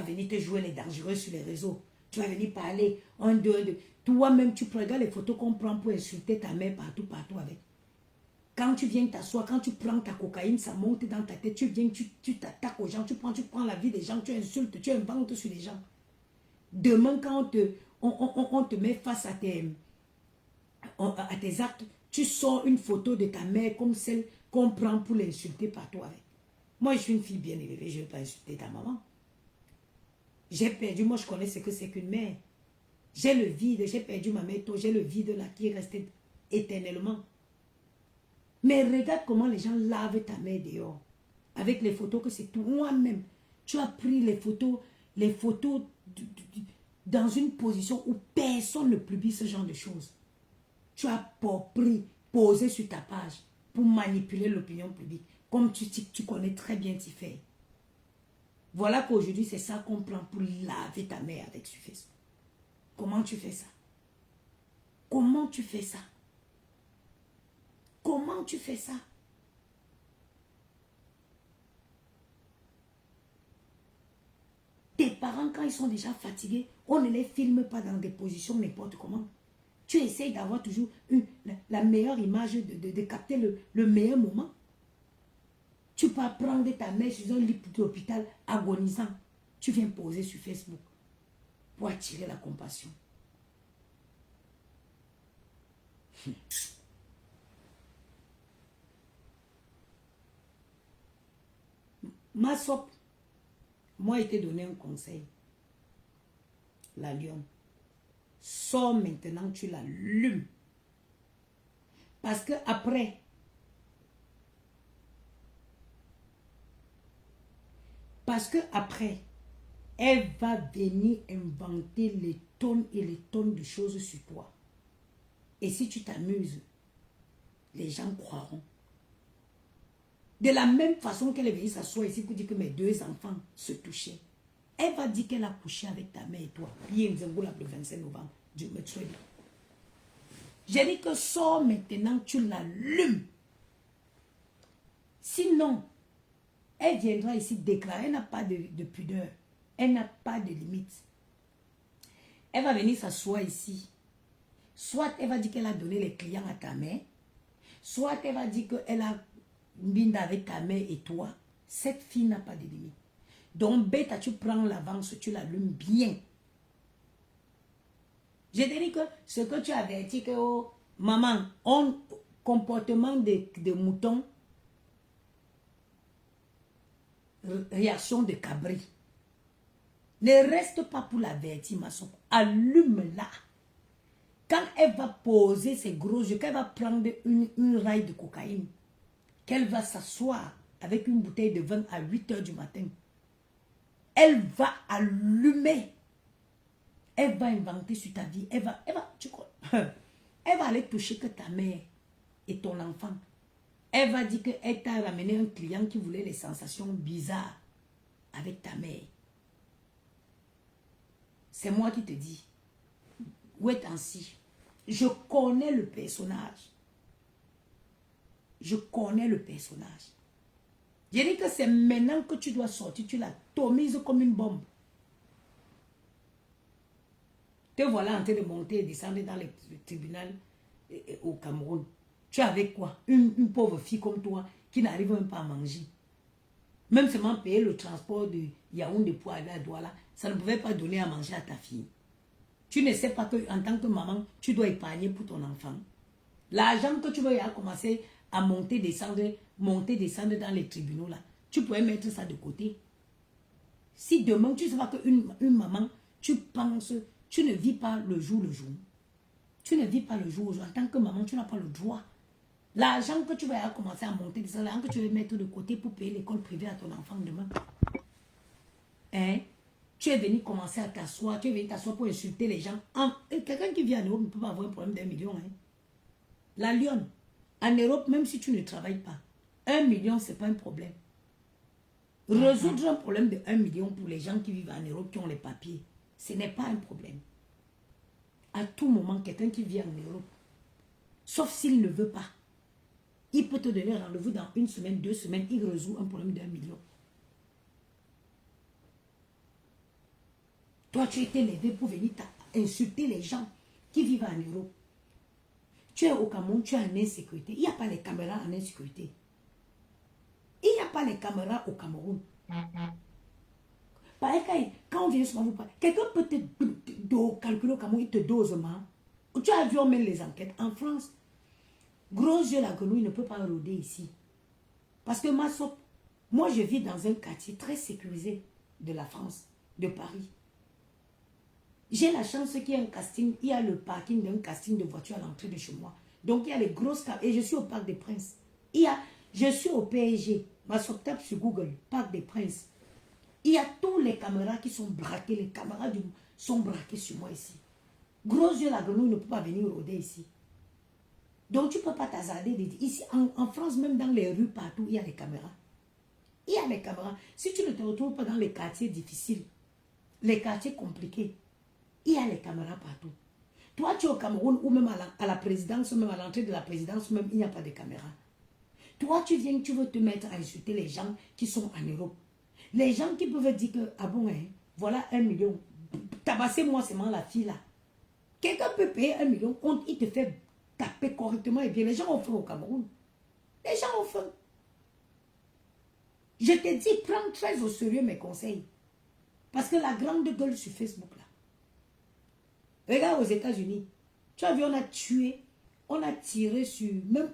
venir te jouer les dangereux sur les réseaux. Tu vas venir parler un, deux. Toi-même, tu regardes les photos qu'on prend pour insulter ta mère partout avec. Quand tu viens t'asseoir, quand tu prends ta cocaïne, ça monte dans ta tête. Tu viens, tu t'attaques aux gens, tu prends la vie des gens, tu insultes, tu inventes sur les gens. Demain, quand on te met face à tes actes, tu sors une photo de ta mère comme celle qu'on prend pour l'insulter partout avec. Moi, je suis une fille bien élevée, je ne vais pas insulter ta maman. J'ai perdu, moi je connais ce que c'est qu'une mère. J'ai le vide, j'ai perdu ma mère tôt, j'ai le vide là qui est resté éternellement. Mais regarde comment les gens lavent ta mère dehors. Avec les photos que c'est toi-même. Tu as pris les photos dans une position où personne ne publie ce genre de choses. Tu as posé sur ta page pour manipuler l'opinion publique. Comme tu connais très bien t'y faire. Voilà qu'aujourd'hui, c'est ça qu'on prend pour laver ta mère avec sur Facebook. Comment tu fais ça? Comment tu fais ça? Comment tu fais ça? Tes parents, quand ils sont déjà fatigués, on ne les filme pas dans des positions n'importe comment. Tu essayes d'avoir toujours la meilleure image, de capter le meilleur moment. Tu peux prendre ta mère sur un lit d'hôpital agonisant. Tu viens poser sur Facebook pour attirer la compassion. Ma sop, moi, il t'a donné un conseil. La lionne. Sors maintenant, tu l'allumes. Parce que après, elle va venir inventer les tonnes et les tonnes de choses sur toi. Et si tu t'amuses, les gens croiront. De la même façon qu'elle est venue s'asseoir ici pour dire que mes deux enfants se touchaient. Elle va dire qu'elle a couché avec ta mère et toi. Le 25 novembre. Dieu me tue. J'ai dit que sors maintenant, tu l'allumes. Sinon, elle viendra ici déclarer. Elle n'a pas de pudeur. Elle n'a pas de limite. Elle va venir s'asseoir ici. Soit elle va dire qu'elle a donné les clients à ta mère. Soit elle va dire qu'elle a binde avec ta mère et toi. Cette fille n'a pas de limite. Donc, bêta, tu prends l'avance, tu l'allumes bien. Je te dis que ce que tu avertis que, oh, maman, comportement de mouton, réaction de cabri. Ne reste pas pour l'avertir, ma soeur. Allume-la. Quand elle va poser ses gros yeux, qu'elle va prendre une raille de cocaïne, qu'elle va s'asseoir avec une bouteille de vin à 8 h du matin, elle va allumer. Elle va inventer sur ta vie. Elle va aller toucher que ta mère et ton enfant. Elle va dire qu'elle t'a ramené un client qui voulait les sensations bizarres avec ta mère. c'est moi qui te dis. Wait and see. Je connais le personnage. Je connais le personnage. Je dis que c'est maintenant que tu dois sortir, tu l'atomises comme une bombe. Te voilà en train de monter et descendre dans le tribunal au Cameroun. Tu es avec quoi? Une pauvre fille comme toi qui n'arrive même pas à manger. Même seulement payer le transport de Yaoundé pour aller à Douala, ça ne pouvait pas donner à manger à ta fille. Tu ne sais pas qu'en tant que maman, tu dois épargner pour ton enfant. L'argent que tu veux commencer à monter, descendre dans les tribunaux là, tu pourrais mettre ça de côté. Si demain, tu ne sais pas qu'une maman, tu penses, tu ne vis pas le jour le jour. Tu ne vis pas le jour au jour. En tant que maman, tu n'as pas le droit. L'argent que tu vas commencer à monter, l'argent que tu vas mettre de côté pour payer l'école privée à ton enfant demain. Hein? Tu es venu commencer à t'asseoir, tu es venu t'asseoir pour insulter les gens. Quelqu'un qui vit en Europe ne peut pas avoir un problème d'1 million. Hein? La lionne, en Europe, même si tu ne travailles pas, 1 million, ce n'est pas un problème. Résoudre un problème de 1 million pour les gens qui vivent en Europe, qui ont les papiers, ce n'est pas un problème. À tout moment, quelqu'un qui vit en Europe, sauf s'il ne veut pas, il peut te donner rendez-vous dans 1 semaine, 2 semaines, il résout un problème d'1 million. Toi, tu as été levé pour venir insulter les gens qui vivent en Europe. Tu es au Cameroun, tu es en insécurité. Il n'y a pas les caméras en insécurité. Il n'y a pas les caméras au Cameroun. Quand on vient souvent vous parler, quelqu'un peut te calculer au Cameroun, il te dose, tu as vu, on mène les enquêtes. En France, gros yeux, la grenouille ne peut pas rôder ici. Parce que moi, je vis dans un quartier très sécurisé de la France, de Paris. J'ai la chance qu'il y ait un casting, il y a le parking d'un casting de voiture à l'entrée de chez moi. Donc, il y a les grosses caméras. Et je suis au Parc des Princes. Je suis au PSG. Tape sur Google, Parc des Princes. Il y a tous les caméras qui sont braquées. Les caméras sont braquées sur moi ici. Gros yeux, la grenouille ne peut pas venir rôder ici. Donc, tu ne peux pas t'hasarder. Ici, en France, même dans les rues, partout, il y a les caméras. Il y a les caméras. Si tu ne te retrouves pas dans les quartiers difficiles, les quartiers compliqués, il y a les caméras partout. Toi, tu es au Cameroun ou même à la présidence, même à l'entrée de la présidence, même il n'y a pas de caméras. Toi, tu viens, tu veux te mettre à insulter les gens qui sont en Europe. Les gens qui peuvent dire que, ah bon, hein, voilà 1 million. Tabassez-moi seulement la fille là. Quelqu'un peut payer 1 million, il te fait taper correctement et bien. Les gens ont faim au Cameroun. Les gens ont faim. Je te dis, prends très au sérieux mes conseils. Parce que la grande gueule sur Facebook là. Regarde aux États-Unis. Tu as vu, on a tiré sur, même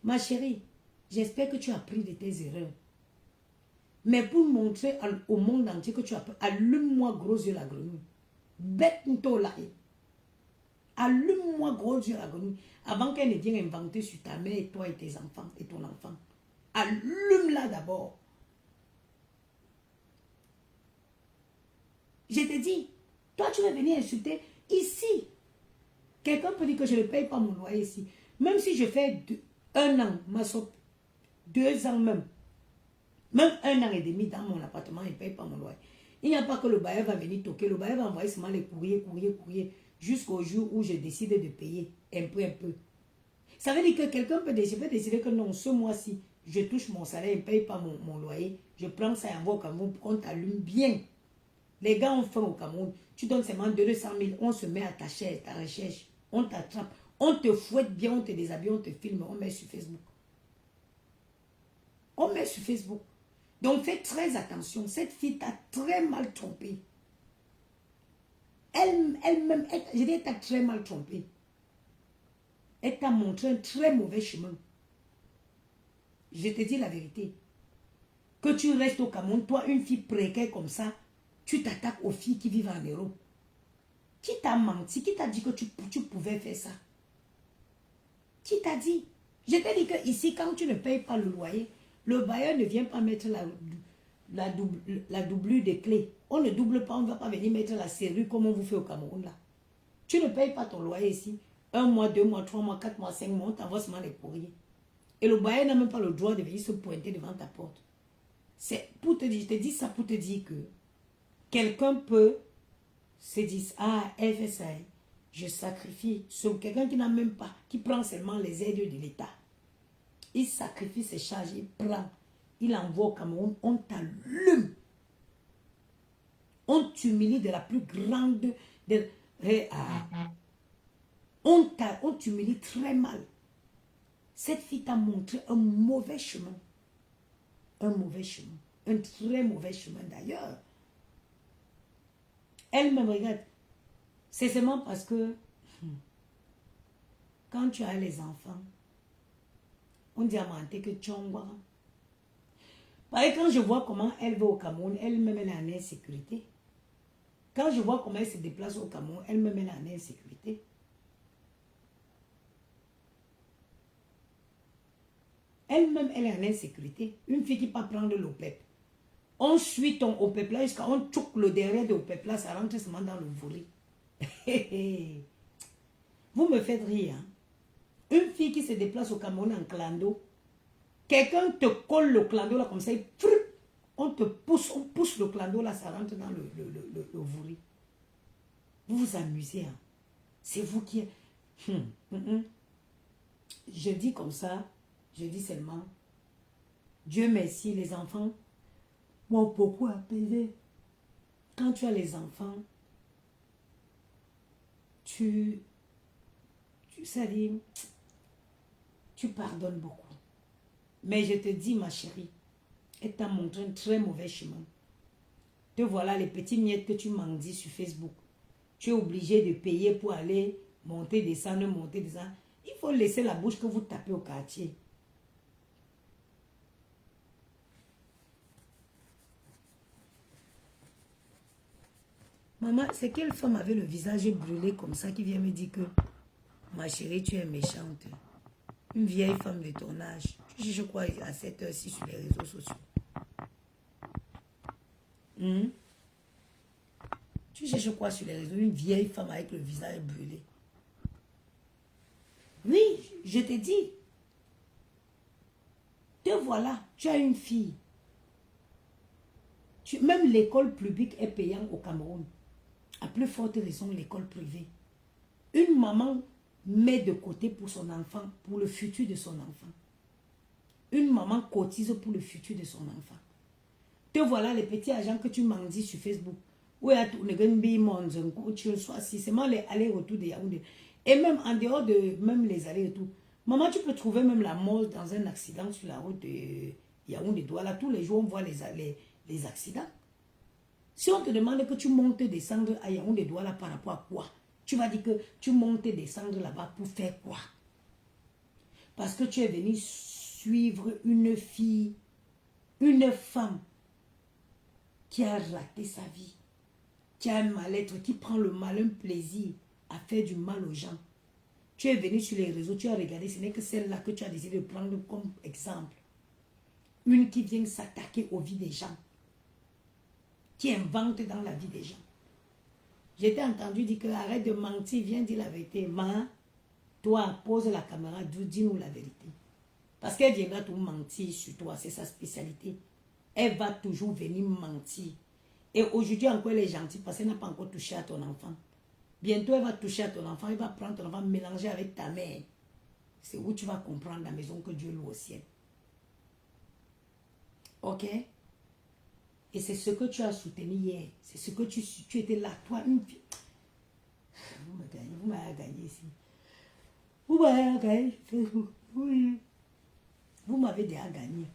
ma chérie, j'espère que tu as appris de tes erreurs. Mais pour montrer au monde entier que tu as appris, allume-moi gros yeux la grenouille. Bête-toi là. Allume-moi gros yeux la grenouille. Avant qu'elle ne vienne inventer sur ta mère et toi et tes enfants et ton enfant. Allume-la d'abord. Je te dis, toi tu vas venir insulter ici. Quelqu'un peut dire que je ne paye pas mon loyer ici. Même si je fais 1 an, 2 ans même. Même 1 an et demi dans mon appartement, je ne paye pas mon loyer. Il n'y a pas que le bailleur va venir toquer. Le bailleur va envoyer seulement les courriers, jusqu'au jour où je décide de payer un peu. Ça veut dire que quelqu'un peut décider que non, ce mois-ci, je touche mon salaire, je ne paye pas mon loyer. Je prends ça et envoie au Cameroun pour qu'on t'allume bien. Les gars ont faim au Cameroun. Tu donnes seulement 200 000, on se met à ta recherche. On t'attrape. On te fouette bien, on te déshabille, on te filme, on met sur Facebook. On met sur Facebook. Donc fais très attention. Cette fille t'a très mal trompé. Elle-même, je dis, elle t'a très mal trompé. Elle t'a montré un très mauvais chemin. Je te dis la vérité. Que tu restes au Cameroun, toi, une fille précaire comme ça, tu t'attaques aux filles qui vivent en Europe. Qui t'a menti? Qui t'a dit que tu pouvais faire ça? Qui t'a dit? Je t'ai dit que ici, quand tu ne payes pas le loyer, le bailleur ne vient pas mettre la doublure des clés. On ne double pas, on ne va pas venir mettre la serrure comme on vous fait au Cameroun là. Tu ne payes pas ton loyer ici. 1 mois, 2 mois, 3 mois, 4 mois, 5 mois, on t'envoie seulement les courriers. Et le bailleur n'a même pas le droit de venir se pointer devant ta porte. C'est pour te dire, je te dis ça pour te dire que quelqu'un peut se dire, ah, elle fait ça, je sacrifie. Sur quelqu'un qui n'a même pas, qui prend seulement les aides de l'État. Il sacrifie ses charges, il prend, il envoie au Cameroun, on t'allume. On t'humilie de la plus grande... on t'humilie très mal. Cette fille t'a montré un mauvais chemin. Un mauvais chemin. Un très mauvais chemin d'ailleurs. Elle me regarde. C'est seulement parce que quand tu as les enfants, on dit à Manté que tu en vois. Quand je vois comment elle va au Cameroun, elle me mène en insécurité. Quand je vois comment elle se déplace au Cameroun, elle me mène en insécurité. Elle-même, elle est en insécurité. Une fille qui peut prendre l'OPEP. On suit ton OPEP là jusqu'à on choque le derrière de l'OPEP là, ça rentre seulement dans le volet. Vous me faites rire. Hein? Une fille qui se déplace au Cameroun en clando, quelqu'un te colle le clando là comme ça, on te pousse, on pousse le clando là, ça rentre dans le volet. Vous vous amusez. Hein? C'est vous qui... Je dis comme ça, je dis seulement, Dieu merci, les enfants m'ont beaucoup apaisé. Quand tu as les enfants, tu pardonnes beaucoup. Mais je te dis, ma chérie, elle t'a montré un très mauvais chemin. Te voilà les petits miettes que tu mendis sur Facebook. Tu es obligé de payer pour aller monter, descendre, monter, descendre. Il faut laisser la bouche que vous tapez au quartier. Maman, c'est quelle femme avait le visage brûlé comme ça qui vient me dire que ma chérie, tu es méchante. Une vieille femme de ton âge. Je crois à cette heure-ci sur les réseaux sociaux. Tu cherches quoi sur les réseaux? Une vieille femme avec le visage brûlé. Oui, je te dis. Te voilà, tu as une fille. Même l'école publique est payante au Cameroun. À plus forte raison, l'école privée. Une maman met de côté pour son enfant, pour le futur de son enfant. Une maman cotise pour le futur de son enfant. Te voilà les petits agents que tu mendis sur Facebook. Où il y a tout c'est seulement les allers-retours de Yaoundé. Et même en dehors de même les allers-retours. Maman, tu peux trouver même la mort dans un accident sur la route de Yaoundé-Douala. Tous les jours, on voit les accidents. Si on te demande que tu montes et descendre à Yaoundé-Douala par rapport à quoi? Tu vas dire que tu montes et descendre là-bas pour faire quoi? Parce que tu es venu suivre une fille, une femme qui a raté sa vie, qui a un mal-être, qui prend le malin plaisir à faire du mal aux gens. Tu es venu sur les réseaux, tu as regardé, ce n'est que celle-là que tu as décidé de prendre comme exemple. Une qui vient s'attaquer aux vies des gens, qui invente dans la vie des gens. J'ai entendu dire que arrête de mentir, viens dire la vérité. Ma, toi, pose la caméra, dis-nous la vérité. Parce qu'elle viendra tout mentir sur toi, c'est sa spécialité. Elle va toujours venir mentir. Et aujourd'hui encore, elle est gentille parce qu'elle n'a pas encore touché à ton enfant. Bientôt, elle va toucher à ton enfant, elle va prendre ton enfant, mélanger avec ta mère. C'est où tu vas comprendre la maison que Dieu loue au ciel. Ok? Et c'est ce que tu as soutenu hier. C'est ce que tu étais là, toi, une fille. Vous m'avez gagné ici. Vous m'avez gagné. Oui. Vous m'avez déjà gagné.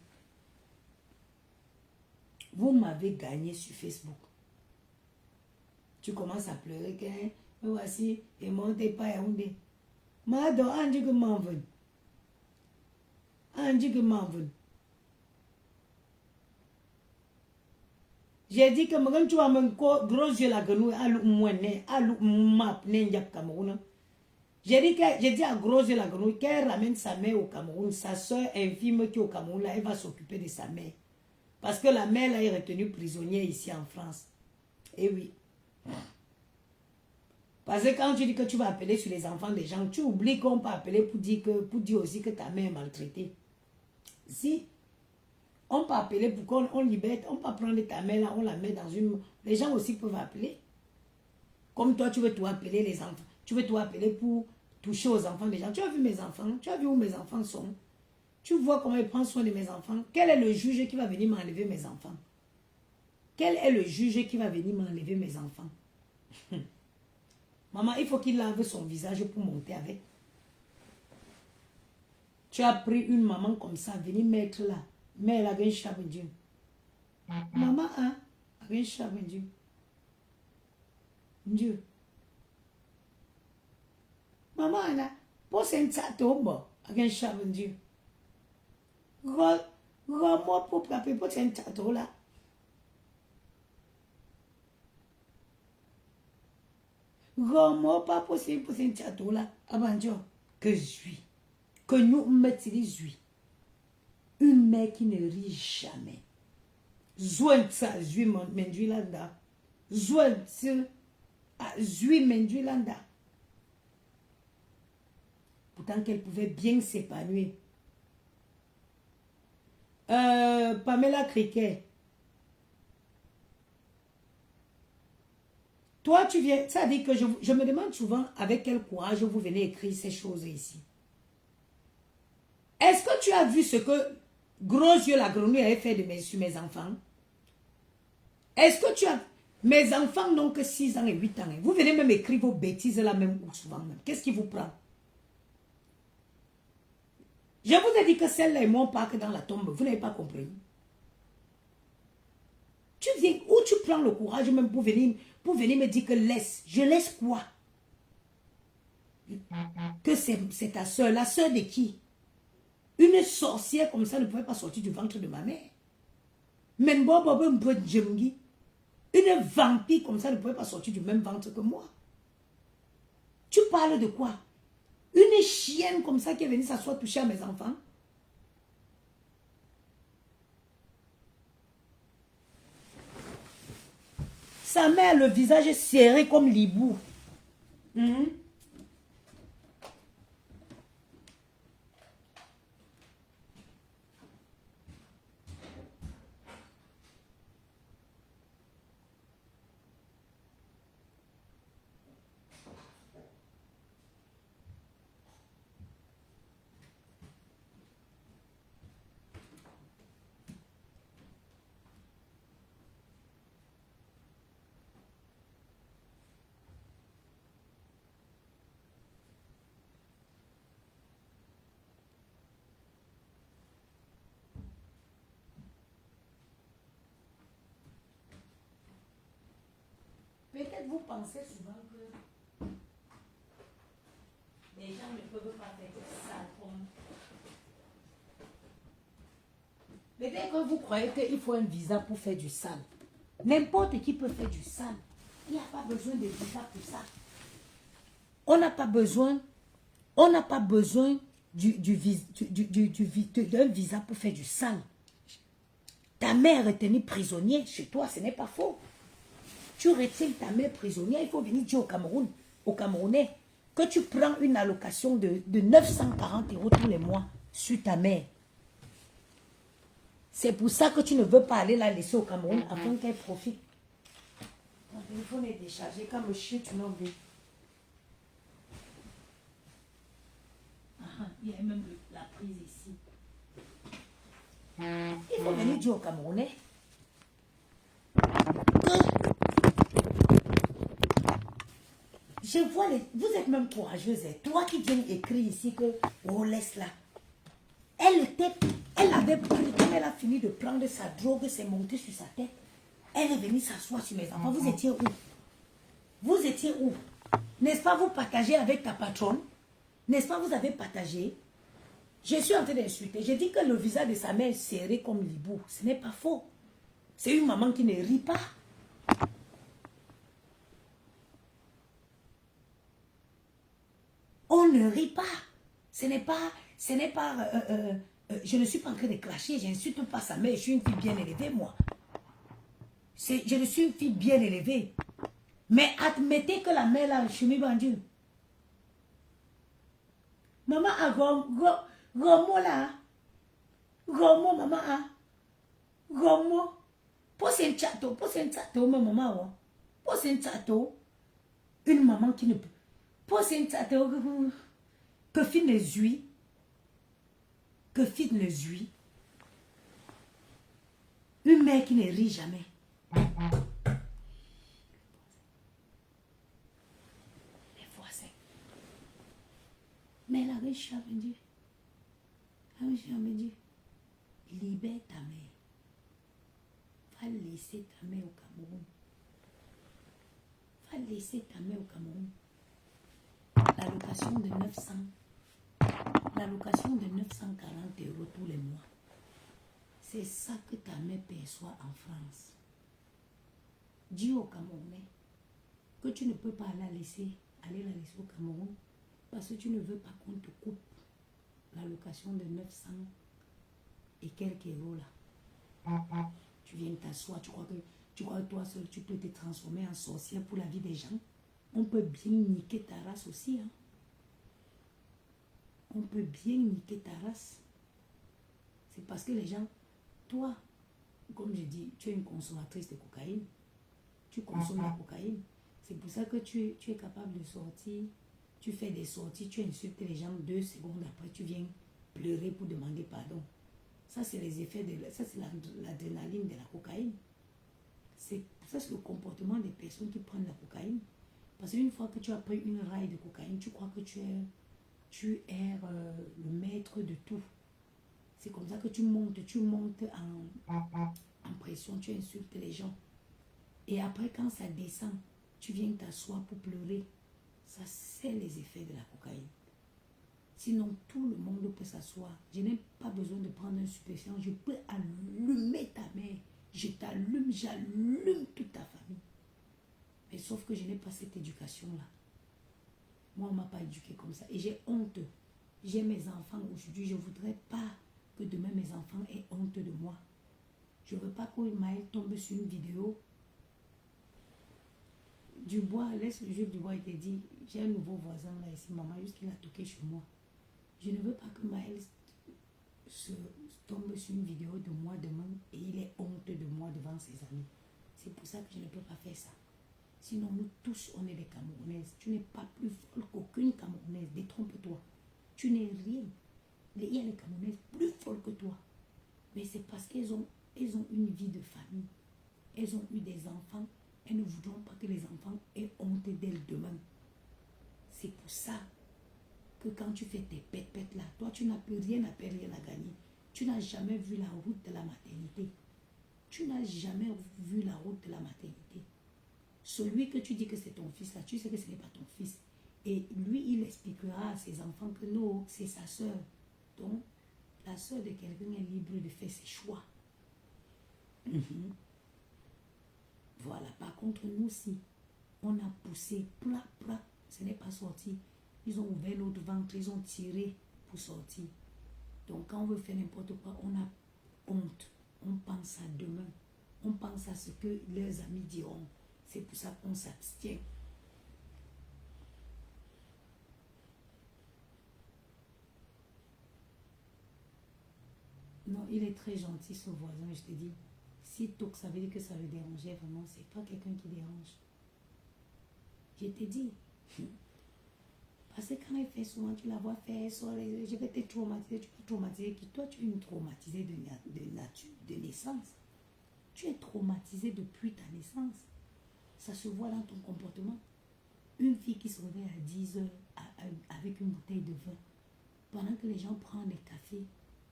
Vous m'avez gagné sur Facebook. Tu commences à pleurer que me voici et montez pas Yaoundé. Mado, Andy que m'en veut. Andy que m'en veut. J'ai dit que quand tu vas me gros yeux la grenouille, alou mouenne, alou map, n'enjap Cameroun. J'ai dit à gros yeux la grenouille qu'elle ramène sa mère au Cameroun. Sa soeur infime qui est au Cameroun, là, elle va s'occuper de sa mère. Parce que la mère là est retenue prisonnière ici en France. Eh oui. Parce que quand tu dis que tu vas appeler sur les enfants des gens, tu oublies qu'on peut appeler pour dire aussi que ta mère est maltraitée. Si On peut appeler pour qu'on libère, on peut prendre ta mère là, on la met dans une... Les gens aussi peuvent appeler. Comme toi, tu veux tout appeler les enfants. Tu veux tout appeler pour toucher aux enfants des gens. Tu as vu mes enfants? Tu as vu où mes enfants sont? Tu vois comment ils prennent soin de mes enfants? Quel est le juge qui va venir m'enlever mes enfants? Quel est le juge qui va venir m'enlever mes enfants? Maman, il faut qu'il lave son visage pour monter avec. Tu as pris une maman comme ça, venir mettre là. Mais elle a un chat Dieu. Maman, hein? Un chat Dieu. Dieu. Maman, elle a posé un tatou, un chat Dieu. Moi, pour frapper, posé un tatou là. Moi, pas posé un tatou là. Avant Dieu, que je suis. Que nous mettons les une mère qui ne rit jamais. Zouen ça, zui menduilanda. Zouen ça, zui menduilanda. Pourtant qu'elle pouvait bien s'épanouir. Pamela Criquet. Toi, tu viens, ça dit que je me demande souvent avec quel courage vous venez écrire ces choses ici. Est-ce que tu as vu ce que Gros Yeux la grenouille avait fait sur mes enfants? Est-ce que tu as... Mes enfants n'ont que 6 ans et 8 ans. Vous venez même écrire vos bêtises là même ou souvent même. Qu'est-ce qui vous prend? Je vous ai dit que celle-là et moi on part dans la tombe. Vous n'avez pas compris. Tu viens, où tu prends le courage même pour venir me dire que laisse. Je laisse quoi? Que c'est ta soeur. La soeur de qui? Une sorcière comme ça ne pouvait pas sortir du ventre de ma mère. Une vampire comme ça ne pouvait pas sortir du même ventre que moi. Tu parles de quoi? Une chienne comme ça qui est venue s'asseoir toucher à mes enfants? Sa mère, le visage serré comme l'hibou. Peut-être vous pensez souvent que les gens ne peuvent pas faire ça comme... Peut-être que vous croyez qu'il faut un visa pour faire du sale. N'importe qui peut faire du sale. Il n'y a pas besoin de visa pour ça. On n'a pas besoin d'un visa pour faire du sale. Ta mère est tenue prisonnière chez toi, ce n'est pas faux. Tu retiens ta mère prisonnière, il faut venir dire au Camerounais, que tu prends une allocation de 940 € tous les mois sur ta mère. C'est pour ça que tu ne veux pas aller la laisser au Cameroun afin qu'elle profite. Mon téléphone est déchargé, quand le chien tu n'en veux. Il y a même la prise ici. Il faut venir dire au Camerounais que je vois vous êtes même courageuse. Toi qui viens écrire ici que oh laisse là. Elle avait pris, quand elle a fini de prendre sa drogue, c'est monté sur sa tête. Elle est venue s'asseoir sur mes enfants. Vous étiez où? Vous étiez où? N'est-ce pas vous partagez avec ta patronne? N'est-ce pas vous avez partagé? Je suis en train d'insulter. J'ai dit que le visage de sa mère est serré comme l'hibou. Ce n'est pas faux. C'est une maman qui ne rit pas. On ne rit pas. Ce n'est pas, je ne suis pas en train de clasher, je n'insulte pas sa mère, je suis une fille bien élevée, moi. Je ne suis une fille bien élevée. Mais admettez que la mère là, je suis bandue. Maman a gomo là. Gomo, maman a. Romo. Pose un château, mais maman. Pose un château. Une maman qui ne peut. Pose un château. Que fin les huiles. Que fin les huiles. Une mère qui ne rit jamais. Les voisins. Mais la riche a dit. La riche a dit. Libère ta mère. Va laisser ta mère au Cameroun. Va laisser ta mère au Cameroun. L'allocation de 900. L'allocation de 940 € tous les mois. C'est ça que ta mère perçoit en France. Dis au Camerounais que tu ne peux pas aller la laisser au Cameroun parce que tu ne veux pas qu'on te coupe l'allocation de 900 et quelques euros là. Tu viens t'asseoir, tu crois que toi seul tu peux te transformer en sorcière pour la vie des gens. On peut bien niquer ta race aussi. Hein? On peut bien niquer ta race. C'est parce que les gens, toi, comme je dis, tu es une consommatrice de cocaïne. Tu consommes la cocaïne. C'est pour ça que tu es capable de sortir. Tu fais des sorties, tu insultes les gens 2 secondes après, tu viens pleurer pour demander pardon. Ça, c'est les effets ça, c'est l'adrénaline de la cocaïne. Ça, c'est le comportement des personnes qui prennent la cocaïne. Parce qu'une fois que tu as pris une raille de cocaïne, tu crois que tu es le maître de tout. C'est comme ça que tu montes en pression, tu insultes les gens. Et après, quand ça descend, tu viens t'asseoir pour pleurer. Ça, c'est les effets de la cocaïne. Sinon, tout le monde peut s'asseoir. Je n'ai pas besoin de prendre un stupéfiant. Je peux allumer ta mère. Je t'allume, j'allume toute ta famille. Mais sauf que je n'ai pas cette éducation-là. Moi, on ne m'a pas éduqué comme ça. Et j'ai honte. J'ai mes enfants aujourd'hui. Je ne voudrais pas que demain mes enfants aient honte de moi. Je ne veux pas que Maël tombe sur une vidéo. Dubois, laisse le jeu Dubois, il te dit, j'ai un nouveau voisin là ici, maman, juste qu'il a toqué chez moi. Je ne veux pas que Maël se tombe sur une vidéo de moi demain et il ait honte de moi devant ses amis. C'est pour ça que je ne peux pas faire ça. Sinon, nous tous, on est des Camerounaises. Tu n'es pas plus folle qu'aucune Camerounaise. Détrompe-toi. Tu n'es rien. Il y a les Camerounaises plus folles que toi. Mais c'est parce qu'elles ont une vie de famille. Elles ont eu des enfants. Elles ne voudront pas que les enfants aient honte d'elles demain. C'est pour ça que quand tu fais tes pètes là, toi, tu n'as plus rien à perdre, rien à gagner. Tu n'as jamais vu la route de la maternité. Tu n'as jamais vu la route de la maternité. Celui que tu dis que c'est ton fils là, tu sais que ce n'est pas ton fils. Et lui, il expliquera à ses enfants que non, c'est sa soeur. Donc, la soeur de quelqu'un est libre de faire ses choix. Voilà. Par contre, nous aussi, on a poussé, plat, ce n'est pas sorti. Ils ont ouvert notre ventre, ils ont tiré pour sortir. Donc, quand on veut faire n'importe quoi, on a honte. On pense à demain. On pense à ce que leurs amis diront. C'est pour ça qu'on s'abstient. Non, il est très gentil, ce voisin, je te dis. Si tout ça veut dire que ça le dérangeait vraiment, c'est pas quelqu'un qui dérange. Je te dis. Parce que quand il fait souvent, tu la vois faire, je vais te traumatiser, tu vas traumatiser qui? Toi, tu es une traumatisée de naissance. Tu es traumatisée depuis ta naissance. Ça se voit dans ton comportement. Une fille qui se réveille à 10 heures avec une bouteille de vin, pendant que les gens prennent des cafés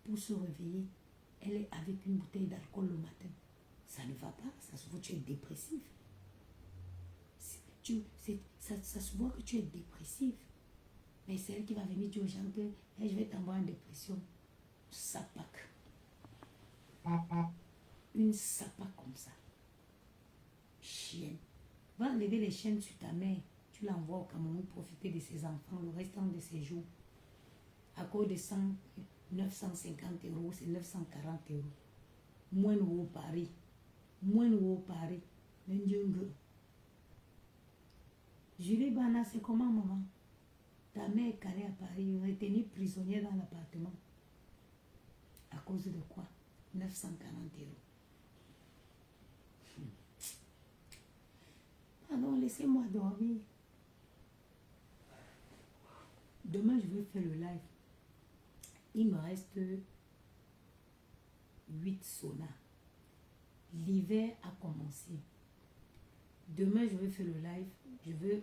pour se réveiller, elle est avec une bouteille d'alcool le matin. Ça ne va pas, ça se voit que tu es dépressif. Ça se voit que tu es dépressif. Mais c'est elle qui va venir dire aux gens que hey, je vais t'envoyer en dépression. Sapac. Une sapac comme ça. Chienne. Va enlever les chaînes sur ta mère. Tu l'envoies au Cameroun profiter de ses enfants le restant de ses jours. À cause de 950 €, c'est 940 €. Moins au Paris. Moins au Paris. Julie Bana, c'est comment, maman? Ta mère est calée à Paris, retenue prisonnière dans l'appartement. À cause de quoi? 940 €. Laissez-moi dormir. Demain, je vais faire le live. Il me reste 8 saunas. L'hiver a commencé. Demain, je vais faire le live. Je veux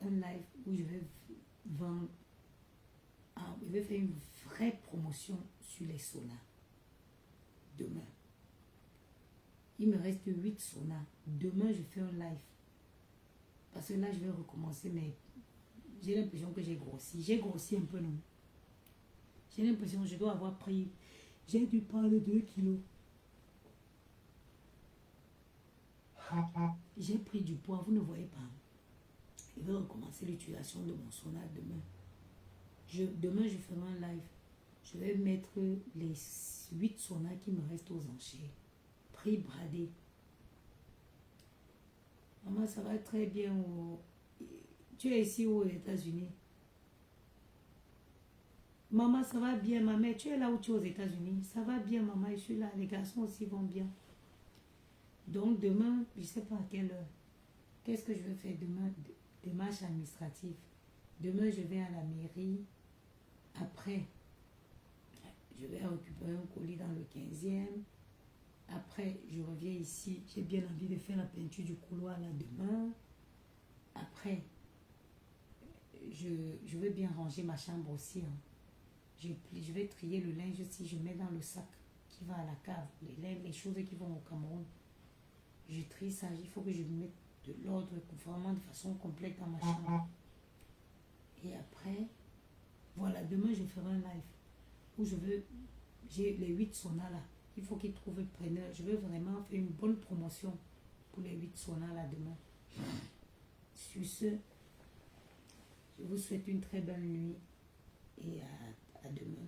un live où je vais vendre. Je vais faire une vraie promotion sur les saunas. Demain. Il me reste 8 saunas. Demain, je fais un live. Parce que là, je vais recommencer, mais j'ai l'impression que j'ai grossi. J'ai grossi un peu, non? J'ai l'impression que je dois avoir pris... J'ai dû prendre 2 kilos. J'ai pris du poids, vous ne voyez pas. Je vais recommencer l'utilisation de mon sauna demain. Demain, je ferai un live. Je vais mettre les 8 saunas qui me restent aux enchères. Prix bradé. Maman, ça va très bien. Tu es ici aux États-Unis. Maman, ça va bien, ma mère. Tu es là où tu es aux États-Unis. Ça va bien, maman. Je suis là. Les garçons aussi vont bien. Donc, demain, je ne sais pas à quelle heure. Qu'est-ce que je vais faire demain? Démarche administrative. Demain, je vais à la mairie. Après, je vais récupérer un colis dans le 15e. Après, je reviens ici. J'ai bien envie de faire la peinture du couloir là demain. Après, je vais bien ranger ma chambre aussi. Hein. Je vais trier le linge aussi. Je mets dans le sac qui va à la cave. Les choses qui vont au Cameroun. Je trie ça. Il faut que je mette de l'ordre vraiment de façon complète dans ma chambre. Et après, voilà, demain je ferai un live où j'ai les 8 saunas là. Il faut qu'ils trouvent un preneur. Je veux vraiment faire une bonne promotion pour les 8 saunas là demain. Sur ce, je vous souhaite une très belle nuit et à demain.